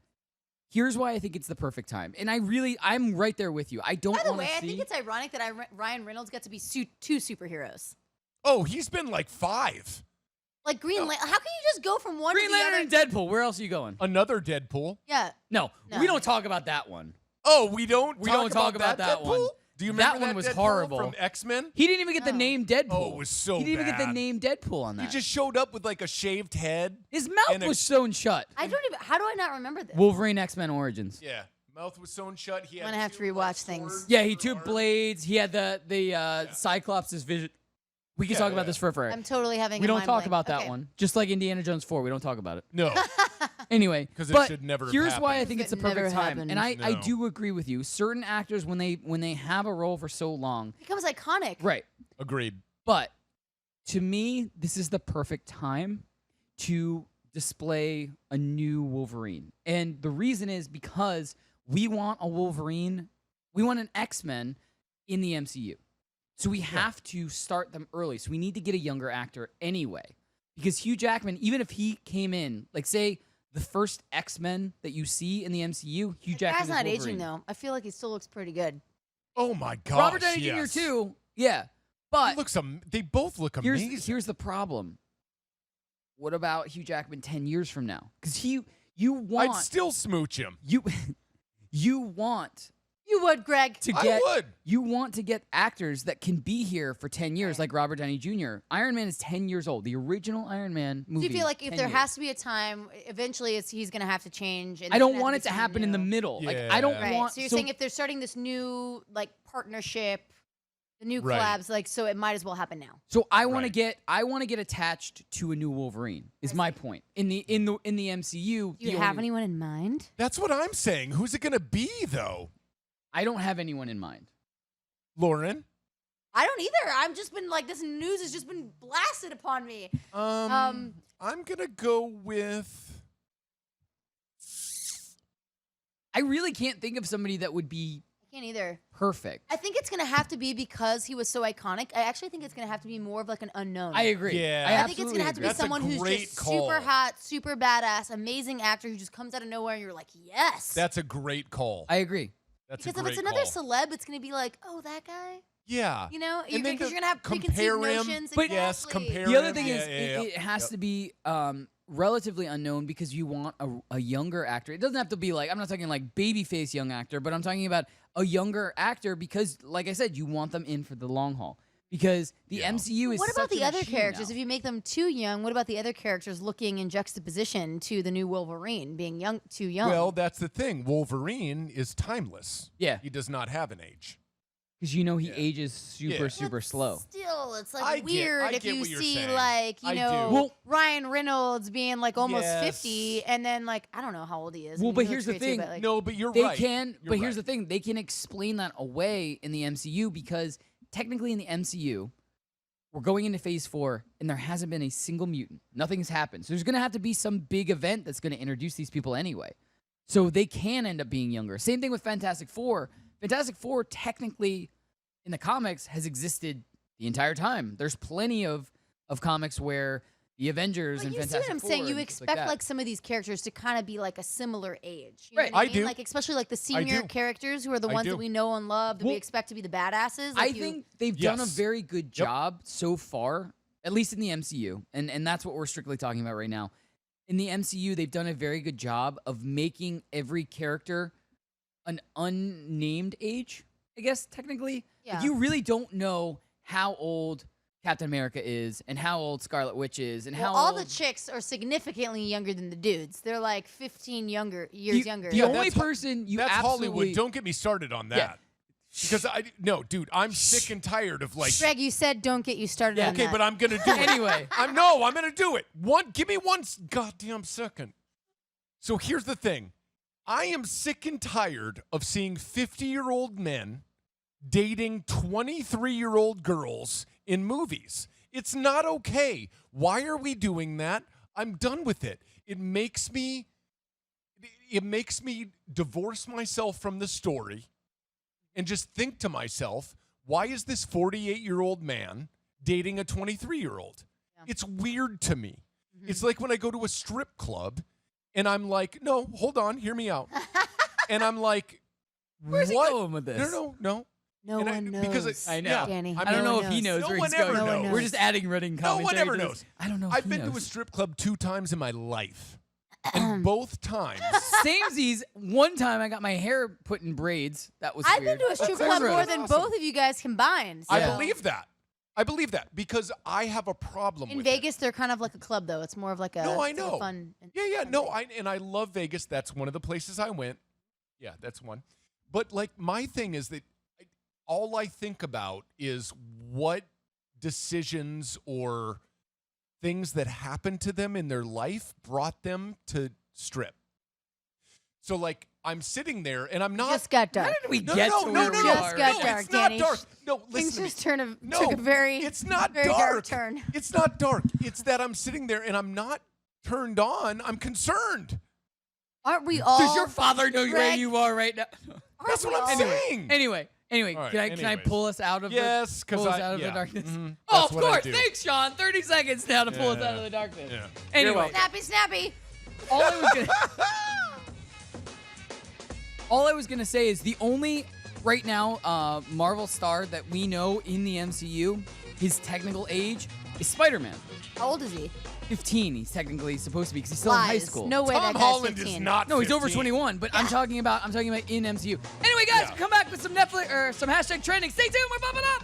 Speaker 1: here's why I think it's the perfect time. And I'm right there with you. I don't
Speaker 4: By the
Speaker 1: want
Speaker 4: way,
Speaker 1: to
Speaker 4: I
Speaker 1: see.
Speaker 4: think it's ironic that Ryan Reynolds got to be two superheroes.
Speaker 3: Oh, he's been like 5.
Speaker 4: Like Green Lantern. How can you just go from one
Speaker 1: Green
Speaker 4: to the
Speaker 1: Lantern
Speaker 4: other?
Speaker 1: and Deadpool. Where else are you going?
Speaker 3: Another Deadpool.
Speaker 4: Yeah.
Speaker 1: No,
Speaker 4: No.
Speaker 1: we don't talk about that one.
Speaker 3: Oh, we don't.
Speaker 1: We don't talk about that
Speaker 3: Deadpool?
Speaker 1: one.
Speaker 3: Do you
Speaker 1: That
Speaker 3: remember
Speaker 1: one was
Speaker 3: Deadpool
Speaker 1: horrible.
Speaker 3: from X-Men?
Speaker 1: He didn't even get the
Speaker 4: No.
Speaker 1: name Deadpool.
Speaker 3: Oh, it was so
Speaker 1: He didn't even get the
Speaker 3: bad.
Speaker 1: name Deadpool on that.
Speaker 3: He just showed up with like a shaved head.
Speaker 1: His mouth
Speaker 3: and a-
Speaker 1: was sewn shut.
Speaker 4: I don't even. How do I not remember this?
Speaker 1: Wolverine X-Men Origins.
Speaker 3: Yeah, mouth was sewn shut. He had
Speaker 4: I'm gonna have to
Speaker 3: two,
Speaker 4: rewatch things.
Speaker 3: swords
Speaker 1: Yeah, he
Speaker 3: for
Speaker 1: took
Speaker 3: arms.
Speaker 1: blades. He had the Cyclops' vision. We can
Speaker 3: Yeah,
Speaker 1: talk about
Speaker 3: yeah.
Speaker 1: this forever.
Speaker 4: I'm totally having.
Speaker 1: We
Speaker 4: a
Speaker 1: don't
Speaker 4: mind
Speaker 1: talk
Speaker 4: blank.
Speaker 1: about that
Speaker 4: Okay.
Speaker 1: one. Just like Indiana Jones 4, we don't talk about it.
Speaker 3: No,
Speaker 1: Anyway,
Speaker 3: 'Cause it
Speaker 1: but
Speaker 3: should never have
Speaker 1: here's why I
Speaker 3: happened.
Speaker 1: think it's the
Speaker 4: It never
Speaker 1: perfect time.
Speaker 4: happened.
Speaker 1: And I
Speaker 3: No.
Speaker 1: do agree with you. Certain actors, when they have a role for so long,
Speaker 4: It becomes iconic.
Speaker 1: right?
Speaker 3: agreed.
Speaker 1: But to me, this is the perfect time to display a new Wolverine. And the reason is because we want a Wolverine, we want an X-Men in the MCU. So we have to start them early. So we need to get a younger actor anyway. Because Hugh Jackman, even if he came in, like say the first X-Men that you see in the MCU, Hugh
Speaker 4: The
Speaker 1: Jackman
Speaker 4: guy's
Speaker 1: is
Speaker 4: not
Speaker 1: Wolverine.
Speaker 4: aging though. I feel like he still looks pretty good.
Speaker 3: Oh my gosh,
Speaker 1: Robert Downey
Speaker 3: yes.
Speaker 1: Jr. too. Yeah.
Speaker 3: He
Speaker 1: But
Speaker 3: looks they both look amazing.
Speaker 1: here's the problem. What about Hugh Jackman 10 years from now? Because you want
Speaker 3: I'd still smooch him.
Speaker 1: you want
Speaker 4: You would, Greg.
Speaker 1: to
Speaker 3: I
Speaker 1: get
Speaker 3: would.
Speaker 1: you want to get actors that can be here for 10 years, like Robert Downey Jr. Iron Man is 10 years old. The original Iron Man
Speaker 4: Do
Speaker 1: movie.
Speaker 4: you feel like if
Speaker 1: 10
Speaker 4: there
Speaker 1: years.
Speaker 4: has to be a time, eventually he's going to have to change? And
Speaker 1: I
Speaker 4: there's
Speaker 1: don't
Speaker 4: gonna
Speaker 1: want
Speaker 4: have
Speaker 1: it to
Speaker 4: be
Speaker 1: happen
Speaker 4: something
Speaker 1: in the
Speaker 4: new?
Speaker 1: middle. Like I don't
Speaker 4: Right.
Speaker 1: want.
Speaker 4: So you're saying if they're starting this new like partnership, the new
Speaker 3: Right.
Speaker 4: collabs, like so it might as well happen now.
Speaker 1: So I want
Speaker 3: Right.
Speaker 1: to get attached to a new Wolverine. Is my point in the MCU?
Speaker 4: Do you have anyone in mind?
Speaker 3: That's what I'm saying. Who's it gonna be though?
Speaker 1: I don't have anyone in mind.
Speaker 3: Lauren?
Speaker 4: I don't either. I've just been like, this news has just been blasted upon me.
Speaker 3: I'm gonna go with.
Speaker 1: I really can't think of somebody that would be
Speaker 4: I can't either.
Speaker 1: perfect.
Speaker 4: I think it's gonna have to be because he was so iconic. I actually think it's gonna have to be more of like an unknown.
Speaker 1: I agree.
Speaker 3: Yeah.
Speaker 1: I
Speaker 4: I think it's
Speaker 1: absolutely
Speaker 4: gonna have to be
Speaker 1: agree.
Speaker 3: That's a
Speaker 4: someone who's
Speaker 3: great
Speaker 4: just
Speaker 3: call.
Speaker 4: super hot, super badass, amazing actor who just comes out of nowhere and you're like, yes.
Speaker 3: That's a great call.
Speaker 1: I agree.
Speaker 3: That's
Speaker 4: because
Speaker 3: a
Speaker 4: if
Speaker 3: great
Speaker 4: it's another
Speaker 3: call.
Speaker 4: celeb, it's gonna be like, oh, that guy.
Speaker 3: Yeah.
Speaker 4: You know,
Speaker 3: And then
Speaker 4: because
Speaker 3: to
Speaker 4: you're gonna have preconceived
Speaker 3: compare him,
Speaker 4: notions.
Speaker 1: but
Speaker 3: yes,
Speaker 4: exactly.
Speaker 3: compare
Speaker 1: The other
Speaker 3: him.
Speaker 1: thing
Speaker 3: Yeah,
Speaker 1: is,
Speaker 3: yeah,
Speaker 1: it has
Speaker 3: Yep.
Speaker 1: to be relatively unknown because you want a younger actor. It doesn't have to be like, I'm not talking like babyface young actor, but I'm talking about a younger actor because, like I said, you want them in for the long haul. Because the
Speaker 3: Yeah.
Speaker 1: MCU is
Speaker 4: What about
Speaker 1: such
Speaker 4: the
Speaker 1: a
Speaker 4: other
Speaker 1: machine
Speaker 4: characters?
Speaker 1: now.
Speaker 4: If you make them too young, what about the other characters looking in juxtaposition to the new Wolverine being young, too young?
Speaker 3: Well, that's the thing. Wolverine is timeless.
Speaker 1: Yeah.
Speaker 3: He does not have an age.
Speaker 1: Because you know he
Speaker 3: Yeah.
Speaker 1: ages super,
Speaker 3: Yeah.
Speaker 1: super
Speaker 4: But
Speaker 1: slow.
Speaker 4: Still, it's like
Speaker 3: I get
Speaker 4: weird if you
Speaker 3: what you're
Speaker 4: see
Speaker 3: saying.
Speaker 4: like
Speaker 3: I
Speaker 4: know
Speaker 3: do.
Speaker 1: Well-
Speaker 4: Ryan Reynolds being like almost
Speaker 3: Yes.
Speaker 4: 50, and then like I don't know how old he is. I
Speaker 1: Well,
Speaker 4: mean,
Speaker 1: but
Speaker 4: he
Speaker 1: here's
Speaker 4: looks
Speaker 1: the
Speaker 4: great too,
Speaker 1: thing.
Speaker 4: but, like,
Speaker 3: No, but you're
Speaker 1: They
Speaker 3: right.
Speaker 1: can,
Speaker 3: You're
Speaker 1: but here's
Speaker 3: right.
Speaker 1: the thing: they can explain that away in the MCU because technically in the MCU, we're going into Phase 4, and there hasn't been a single mutant. Nothing's happened. So there's going to have to be some big event that's going to introduce these people anyway. So they can end up being younger. Same thing with Fantastic Four. Fantastic Four technically in the comics has existed the entire time. There's plenty of comics where the Avengers
Speaker 4: But
Speaker 1: and
Speaker 4: you see
Speaker 1: Fantastic
Speaker 4: what I'm
Speaker 1: Four
Speaker 4: saying? You
Speaker 1: and stuff
Speaker 4: expect
Speaker 1: that.
Speaker 4: like some of these characters to kind of be like a similar age. You know
Speaker 1: Right.
Speaker 4: what I
Speaker 3: I
Speaker 4: mean?
Speaker 3: do.
Speaker 4: Like especially like the senior
Speaker 3: do.
Speaker 4: characters who are the
Speaker 3: I
Speaker 4: ones
Speaker 3: do.
Speaker 4: that we know and love that we
Speaker 1: Well,
Speaker 4: expect to be the badasses.
Speaker 1: I
Speaker 4: Like you-
Speaker 1: think they've done a
Speaker 3: Yes.
Speaker 1: very good job so far, at least in the MCU, and that's what we're strictly talking about right now. In the MCU, they've done a very good job of making every character an unnamed age, I guess, technically.
Speaker 4: Yeah.
Speaker 1: Like, you really don't know how old Captain America is and how old Scarlet Witch is and
Speaker 4: well,
Speaker 1: how
Speaker 4: all
Speaker 1: old...
Speaker 4: the chicks are significantly younger than the dudes. They're like 15 years younger.
Speaker 1: The
Speaker 3: Yeah,
Speaker 1: only
Speaker 3: that's ho-
Speaker 1: person you
Speaker 3: That's
Speaker 1: absolutely...
Speaker 3: Hollywood. Don't get me started on that.
Speaker 1: Yeah.
Speaker 3: Because dude, I'm sick and tired of like.
Speaker 4: Greg, you said don't get you started on
Speaker 3: Okay,
Speaker 4: that.
Speaker 3: but I'm gonna do it
Speaker 1: Anyway.
Speaker 3: I'm gonna do it. Give me one goddamn second. So here's the thing. I am sick and tired of seeing 50-year-old men dating 23-year-old girls in movies. It's not okay. Why are we doing that? I'm done with it. It makes me divorce myself from the story and just think to myself, why is this 48-year-old man dating a 23-year-old?
Speaker 4: Yeah.
Speaker 3: It's weird to me.
Speaker 4: Mm-hmm.
Speaker 3: It's like when I go to a strip club and I'm like, no, hold on, hear me out. And I'm like,
Speaker 1: Where's he
Speaker 3: what?
Speaker 1: going with this?
Speaker 3: No.
Speaker 4: No
Speaker 3: And
Speaker 4: one knows.
Speaker 3: because
Speaker 1: I know.
Speaker 3: Yeah,
Speaker 4: Danny.
Speaker 1: I don't
Speaker 4: No
Speaker 1: know
Speaker 4: one
Speaker 1: if he
Speaker 4: knows.
Speaker 1: knows
Speaker 3: No
Speaker 1: where
Speaker 3: one
Speaker 1: he's
Speaker 3: ever
Speaker 1: going.
Speaker 3: knows. No one
Speaker 1: We're just adding running
Speaker 3: No
Speaker 1: commentary.
Speaker 3: one ever
Speaker 1: to this.
Speaker 3: knows.
Speaker 1: I don't know if
Speaker 3: I've
Speaker 1: he
Speaker 3: been to a
Speaker 1: knows.
Speaker 3: strip club 2 times in my life. And both times.
Speaker 1: Samesies, one time I got my hair put in braids. That was
Speaker 4: I've
Speaker 1: weird.
Speaker 4: been to a strip
Speaker 1: That's
Speaker 4: club more
Speaker 1: right.
Speaker 4: than
Speaker 3: Awesome.
Speaker 4: both of you guys combined.
Speaker 3: I
Speaker 4: so-
Speaker 3: believe that. I believe that because I have a problem
Speaker 4: In
Speaker 3: with
Speaker 4: Vegas, they're kind of like a club, though. It's more of like a,
Speaker 3: No, I
Speaker 4: it's like a
Speaker 3: know.
Speaker 4: fun.
Speaker 3: Yeah,
Speaker 4: fun
Speaker 3: no,
Speaker 4: thing.
Speaker 3: I love Vegas. That's one of the places I went. Yeah, that's one. But like my thing is that all I think about is what decisions or things that happened to them in their life brought them to strip. So like I'm sitting there and I'm not.
Speaker 4: Just got
Speaker 1: How
Speaker 4: dark.
Speaker 1: did we
Speaker 3: No,
Speaker 1: get
Speaker 3: no,
Speaker 1: to
Speaker 3: no,
Speaker 1: where
Speaker 3: no,
Speaker 1: we
Speaker 3: no,
Speaker 4: Just
Speaker 1: are?
Speaker 4: got
Speaker 3: no,
Speaker 4: dark,
Speaker 3: it's not
Speaker 4: Danny.
Speaker 3: dark. No,
Speaker 4: Things
Speaker 3: listen to me.
Speaker 4: just
Speaker 3: No,
Speaker 4: took a very,
Speaker 3: it's not
Speaker 4: very
Speaker 3: dark.
Speaker 4: dark turn.
Speaker 3: It's not dark. It's that I'm sitting there and I'm not turned on. I'm concerned.
Speaker 4: Aren't we all?
Speaker 1: Does your father know where
Speaker 4: Greg,
Speaker 1: you are right now?
Speaker 4: aren't
Speaker 3: That's
Speaker 4: we
Speaker 3: what I'm
Speaker 4: all-
Speaker 3: saying.
Speaker 1: Anyway,
Speaker 3: All right,
Speaker 1: can I
Speaker 3: anyways.
Speaker 1: pull us out of
Speaker 3: Yes,
Speaker 1: the,
Speaker 3: because
Speaker 1: pull us out of
Speaker 3: yeah.
Speaker 1: the darkness?
Speaker 3: Mhm.
Speaker 1: Oh,
Speaker 3: That's
Speaker 1: of
Speaker 3: what I
Speaker 1: course.
Speaker 3: do.
Speaker 1: Thanks, Sean. 30 seconds now to pull us out of
Speaker 3: Yeah.
Speaker 1: the darkness.
Speaker 3: Yeah.
Speaker 1: Anyway,
Speaker 4: Snappy, snappy.
Speaker 1: all I was gonna say is the only right now Marvel star that we know in the MCU, his technical age is Spider-Man.
Speaker 4: How old is he?
Speaker 1: 15. He's technically supposed to be because he's still in high
Speaker 4: Lies.
Speaker 1: school.
Speaker 4: No way
Speaker 3: Tom
Speaker 4: that guy's
Speaker 3: Holland
Speaker 4: 15.
Speaker 3: is not.
Speaker 1: No, he's over
Speaker 3: 15.
Speaker 1: 21. But I'm talking about in MCU. Anyway, guys,
Speaker 3: Yeah.
Speaker 1: come back with some Netflix or some hashtag trending. Stay tuned. We're popping up.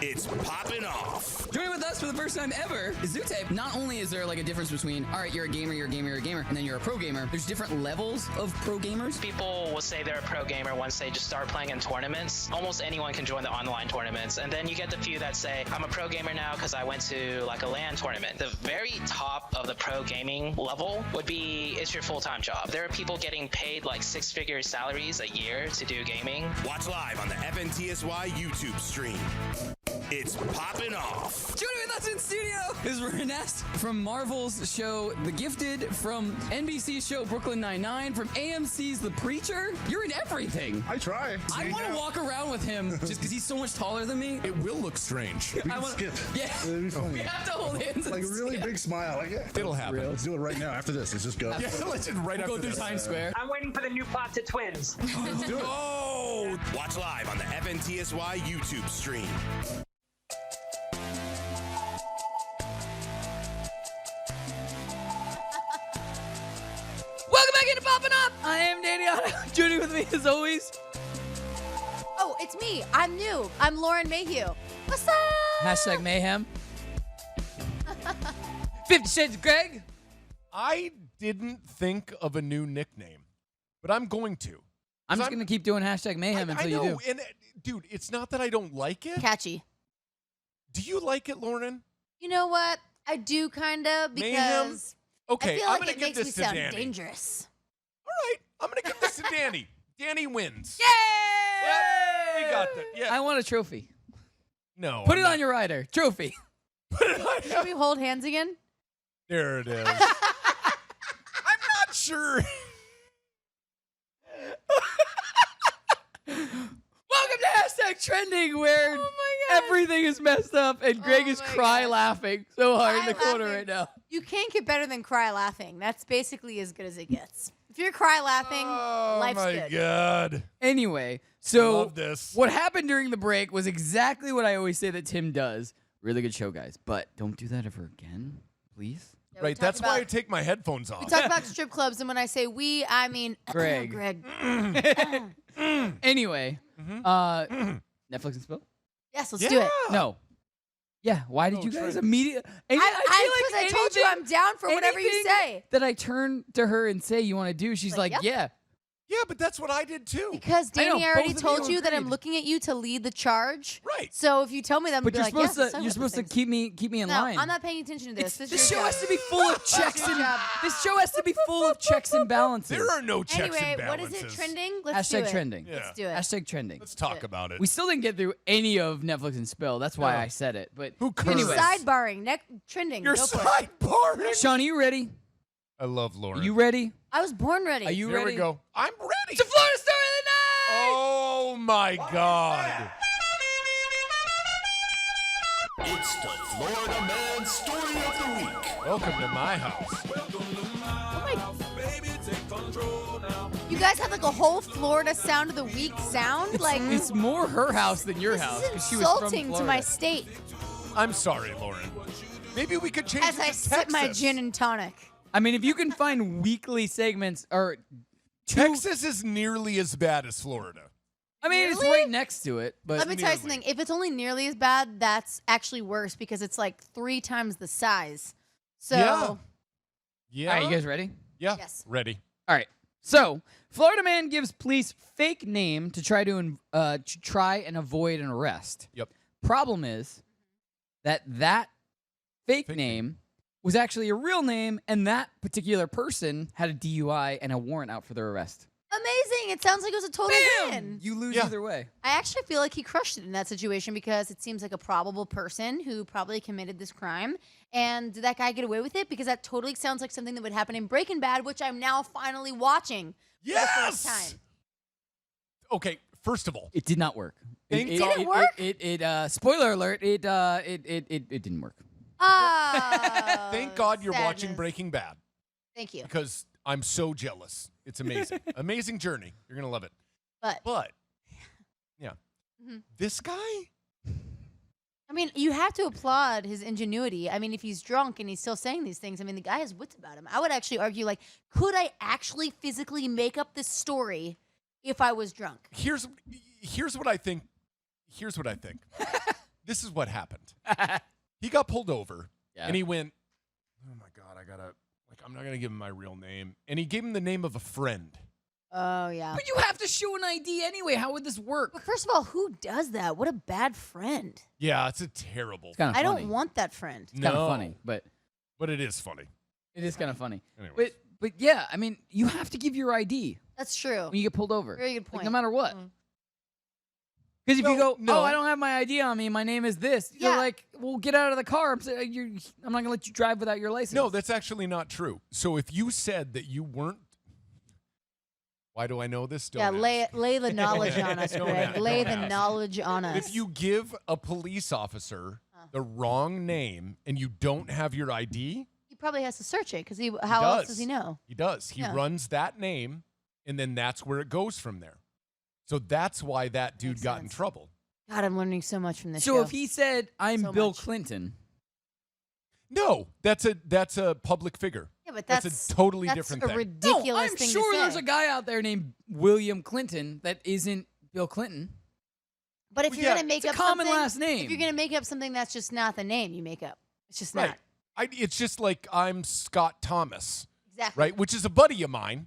Speaker 2: It's Poppin' Off.
Speaker 9: Joining with us for the first time ever is Zute. Not only is there like a difference between, all right, you're a gamer, and then you're a pro gamer. There's different levels of pro gamers.
Speaker 10: People will say they're a pro gamer once they just start playing in tournaments. Almost anyone can join the online tournaments. And then you get the few that say, I'm a pro gamer now because I went to like a LAN tournament. The very top of the pro gaming level would be, it's your full-time job. There are people getting paid like 6-figure salaries a year to do gaming.
Speaker 2: Watch live on the FNTSY YouTube stream. It's Poppin' Off.
Speaker 9: Joining with us in studio is Renest from Marvel's show The Gifted, from NBC's show Brooklyn Nine-Nine, from AMC's The Preacher. You're in everything.
Speaker 7: I try.
Speaker 9: I want to walk around with him just because he's so much taller than me.
Speaker 7: It will look strange. We
Speaker 9: I
Speaker 7: can
Speaker 9: wanna-
Speaker 7: skip.
Speaker 9: Yeah.
Speaker 7: It'll be funny.
Speaker 9: We have to hold hands.
Speaker 7: Like a
Speaker 9: and
Speaker 7: really
Speaker 9: skip.
Speaker 7: big smile. Like, yeah.
Speaker 3: It'll happen.
Speaker 7: Let's do it right now. After this, let's just go.
Speaker 3: Yeah, let's just right
Speaker 9: Go
Speaker 3: after
Speaker 9: through
Speaker 3: this.
Speaker 9: Times Square.
Speaker 6: I'm waiting for the new plot to Twins.
Speaker 7: Let's do it.
Speaker 3: Oh,
Speaker 2: Watch live on the FNTSY YouTube stream.
Speaker 1: Welcome back into Poppin' Up. I am Danny Otto. Joining with me as always.
Speaker 4: Oh, it's me. I'm new. I'm Lauren Mayhew. What's up?
Speaker 1: Hashtag mayhem. 50 Shades of Greg.
Speaker 3: I didn't think of a new nickname, but I'm going to.
Speaker 1: I'm just
Speaker 3: I'm-
Speaker 1: going to keep doing hashtag mayhem
Speaker 3: I
Speaker 1: until
Speaker 3: know,
Speaker 1: you do.
Speaker 3: and dude, it's not that I don't like it.
Speaker 4: Catchy.
Speaker 3: Do you like it, Lauren?
Speaker 4: You know what? I do kind of
Speaker 3: Mayhem?
Speaker 4: because
Speaker 3: Okay,
Speaker 4: I feel
Speaker 3: I'm
Speaker 4: like
Speaker 3: gonna
Speaker 4: it
Speaker 3: give
Speaker 4: makes me
Speaker 3: this to
Speaker 4: sound
Speaker 3: Danny.
Speaker 4: dangerous.
Speaker 3: All right, I'm gonna give this to Danny. Danny wins.
Speaker 1: Yay!
Speaker 3: Yep, we got that. Yeah.
Speaker 1: I want a trophy.
Speaker 3: No.
Speaker 1: Put
Speaker 3: I'm
Speaker 1: it
Speaker 3: not-
Speaker 1: on your rider. Trophy.
Speaker 3: Put it on.
Speaker 4: Should we hold hands again?
Speaker 3: There it is. I'm not sure.
Speaker 1: Welcome to hashtag trending, where everything is messed up and Greg
Speaker 4: Oh
Speaker 1: is
Speaker 4: my
Speaker 1: cry
Speaker 4: gosh.
Speaker 1: laughing so hard in
Speaker 4: Cry
Speaker 1: the corner
Speaker 4: laughing.
Speaker 1: right now.
Speaker 4: You can't get better than cry laughing. That's basically as good as it gets. If you're cry laughing,
Speaker 3: Oh
Speaker 4: life's
Speaker 3: my
Speaker 4: good.
Speaker 3: god.
Speaker 1: Anyway, so
Speaker 3: Love this.
Speaker 1: what happened during the break was exactly what I always say that Tim does. Really good show, guys. But don't do that ever again, please.
Speaker 4: Yeah, we
Speaker 3: Right,
Speaker 4: talked
Speaker 3: that's why I
Speaker 4: about-
Speaker 3: take my headphones off.
Speaker 4: We talk about strip clubs, and when I say we, I mean
Speaker 1: Greg.
Speaker 4: Greg.
Speaker 1: Anyway, Netflix and Spill?
Speaker 4: Yes, let's do it.
Speaker 1: No. Yeah, why did
Speaker 3: No,
Speaker 1: you guys
Speaker 3: Trent.
Speaker 1: immediately?
Speaker 4: Because I told you I'm down for whatever you say.
Speaker 1: that I turn to her and say you want to do, she's
Speaker 4: Like,
Speaker 1: like,
Speaker 4: yep.
Speaker 1: yeah.
Speaker 3: Yeah, but that's what I did too.
Speaker 4: Because
Speaker 1: I know,
Speaker 4: Danny, I already
Speaker 1: both of
Speaker 4: told
Speaker 1: you
Speaker 4: you that I'm
Speaker 1: agreed.
Speaker 4: looking at you to lead the charge.
Speaker 3: Right.
Speaker 4: So if you tell me that, I'm
Speaker 1: But
Speaker 4: gonna
Speaker 1: you're
Speaker 4: be like,
Speaker 1: supposed
Speaker 4: yes,
Speaker 1: to you're supposed to keep me in
Speaker 4: No,
Speaker 1: line.
Speaker 4: I'm not paying attention to this.
Speaker 1: This
Speaker 4: is
Speaker 1: show
Speaker 4: your
Speaker 1: has
Speaker 4: job.
Speaker 1: to be full of checks
Speaker 4: your
Speaker 1: and
Speaker 4: job.
Speaker 1: this show has to be full of checks and balances.
Speaker 3: There are no checks
Speaker 4: Anyway,
Speaker 3: and
Speaker 4: what
Speaker 3: balances.
Speaker 4: is it trending? Let's do
Speaker 1: Hashtag
Speaker 4: it.
Speaker 1: trending.
Speaker 3: Yeah.
Speaker 4: Let's do it.
Speaker 1: Hashtag trending.
Speaker 3: Let's talk about it.
Speaker 1: We still didn't get through any of Netflix and Spill. That's why
Speaker 3: No.
Speaker 1: I said it. But
Speaker 3: Who cares?
Speaker 1: anyway,
Speaker 4: Sidebarring, trending.
Speaker 3: You're
Speaker 4: Go for it.
Speaker 3: sidebarring.
Speaker 1: Sean, are you ready?
Speaker 3: I love Lauren.
Speaker 1: Are you ready?
Speaker 4: I was born ready.
Speaker 1: Are you
Speaker 3: There
Speaker 1: ready?
Speaker 3: we go. I'm ready.
Speaker 1: It's the Florida story of the night.
Speaker 3: Oh my god.
Speaker 2: It's the Florida Man Story of the Week.
Speaker 3: Welcome to my house.
Speaker 4: Oh my You guys have like a whole Florida sound of the week sound? Like
Speaker 1: It's more her house than your house.
Speaker 4: this
Speaker 1: 'cause
Speaker 4: is
Speaker 1: she was from
Speaker 4: insulting to
Speaker 1: Florida.
Speaker 4: my state
Speaker 3: I'm sorry, Lauren. Maybe we could change
Speaker 4: as
Speaker 3: it to
Speaker 4: I sip my
Speaker 3: Texas.
Speaker 4: gin and tonic.
Speaker 1: I mean, if you can find weekly segments or
Speaker 3: Texas is nearly as bad as Florida.
Speaker 1: I mean, it's
Speaker 4: Really?
Speaker 1: right next to it, but
Speaker 4: Let me tell you something. If it's only nearly as bad, that's actually worse because it's like 3 times the size. So
Speaker 3: Yeah. Yeah.
Speaker 1: All right, you guys ready?
Speaker 3: Yeah.
Speaker 4: Yes.
Speaker 3: Ready.
Speaker 1: All right. So, Florida man gives police fake name to try and avoid an arrest.
Speaker 3: Yep.
Speaker 1: Problem is that fake name was actually a real name, and that particular person had a DUI and a warrant out for their arrest.
Speaker 4: amazing. It sounds like it was a total win.
Speaker 1: You lose
Speaker 3: Yeah.
Speaker 1: either way.
Speaker 4: I actually feel like he crushed it in that situation because it seems like a probable person who probably committed this crime. And did that guy get away with it? Because that totally sounds like something that would happen in Breaking Bad, which I'm now finally watching for the first time.
Speaker 3: Okay, first of all,
Speaker 1: It did not work.
Speaker 3: Thank
Speaker 4: Did it work?
Speaker 1: Spoiler alert. It didn't work.
Speaker 4: Oh,
Speaker 3: thank God you're watching
Speaker 4: sadness.
Speaker 3: Breaking Bad
Speaker 4: Thank you.
Speaker 3: because I'm so jealous. It's amazing. Amazing journey. You're going to love it.
Speaker 4: But
Speaker 3: yeah.
Speaker 4: Mhm.
Speaker 3: This guy?
Speaker 4: I mean, you have to applaud his ingenuity. I mean, if he's drunk and he's still saying these things, I mean, the guy has wits about him. I would actually argue, like, could I actually physically make up this story if I was drunk?
Speaker 3: Here's what I think. Here's what I think. This is what happened. He got pulled over and he went, "Oh my God, I'm not going to give him my real name." And he gave him the name of a friend.
Speaker 4: Oh, yeah.
Speaker 1: But you have to show an ID anyway. How would this work?
Speaker 4: But first of all, who does that? What a bad friend.
Speaker 3: Yeah, it's a terrible.
Speaker 1: It's kind of
Speaker 4: I
Speaker 1: funny.
Speaker 4: don't want that friend.
Speaker 1: It's kind of funny, but
Speaker 3: it is funny.
Speaker 1: it is kind of funny.
Speaker 3: Anyways.
Speaker 1: But yeah, I mean, you have to give your ID
Speaker 4: That's true.
Speaker 1: when you get pulled over.
Speaker 4: Very good
Speaker 1: Like,
Speaker 4: point.
Speaker 1: no matter what.
Speaker 4: Mm.
Speaker 1: Because if you
Speaker 3: No,
Speaker 1: go,
Speaker 3: no.
Speaker 1: oh, I don't have my ID on me, my name is this. You're
Speaker 4: Yeah.
Speaker 1: like, well, get out of the car. I'm not gonna let you drive without your license.
Speaker 3: No, that's actually not true. So if you said that you weren't, why do I know this? Don't
Speaker 4: Yeah,
Speaker 3: ask.
Speaker 4: lay the knowledge on us,
Speaker 3: Don't
Speaker 4: Greg.
Speaker 3: ask,
Speaker 4: Lay
Speaker 3: don't
Speaker 4: the
Speaker 3: ask.
Speaker 4: knowledge on us.
Speaker 3: If you give a police officer the wrong name and you don't have your ID,
Speaker 4: he probably has to search it because how else
Speaker 3: does.
Speaker 4: does he know?
Speaker 3: he does. He
Speaker 4: Yeah.
Speaker 3: runs that name, and then that's where it goes from there. So that's why that dude
Speaker 4: Makes
Speaker 3: got in
Speaker 4: sense.
Speaker 3: trouble.
Speaker 4: God, I'm learning so much from this
Speaker 1: So
Speaker 4: show.
Speaker 1: if he said, I'm
Speaker 4: So
Speaker 1: Bill
Speaker 4: much.
Speaker 1: Clinton,
Speaker 3: No, that's a public figure.
Speaker 4: yeah, but
Speaker 3: That's a totally
Speaker 4: that's
Speaker 3: different
Speaker 4: a
Speaker 3: thing.
Speaker 4: ridiculous
Speaker 1: no, I'm
Speaker 4: thing
Speaker 1: sure
Speaker 4: to say.
Speaker 1: there's a guy out there named William Clinton that isn't Bill Clinton.
Speaker 4: But if
Speaker 3: Well,
Speaker 4: you're
Speaker 3: yeah,
Speaker 4: gonna make
Speaker 1: it's a
Speaker 4: up
Speaker 1: common
Speaker 4: something,
Speaker 1: last name.
Speaker 4: if you're gonna make up something that's just not the name you make up, it's just
Speaker 3: Right.
Speaker 4: not
Speaker 3: It's just like I'm Scott Thomas,
Speaker 4: exactly
Speaker 3: right? Which is a buddy of mine.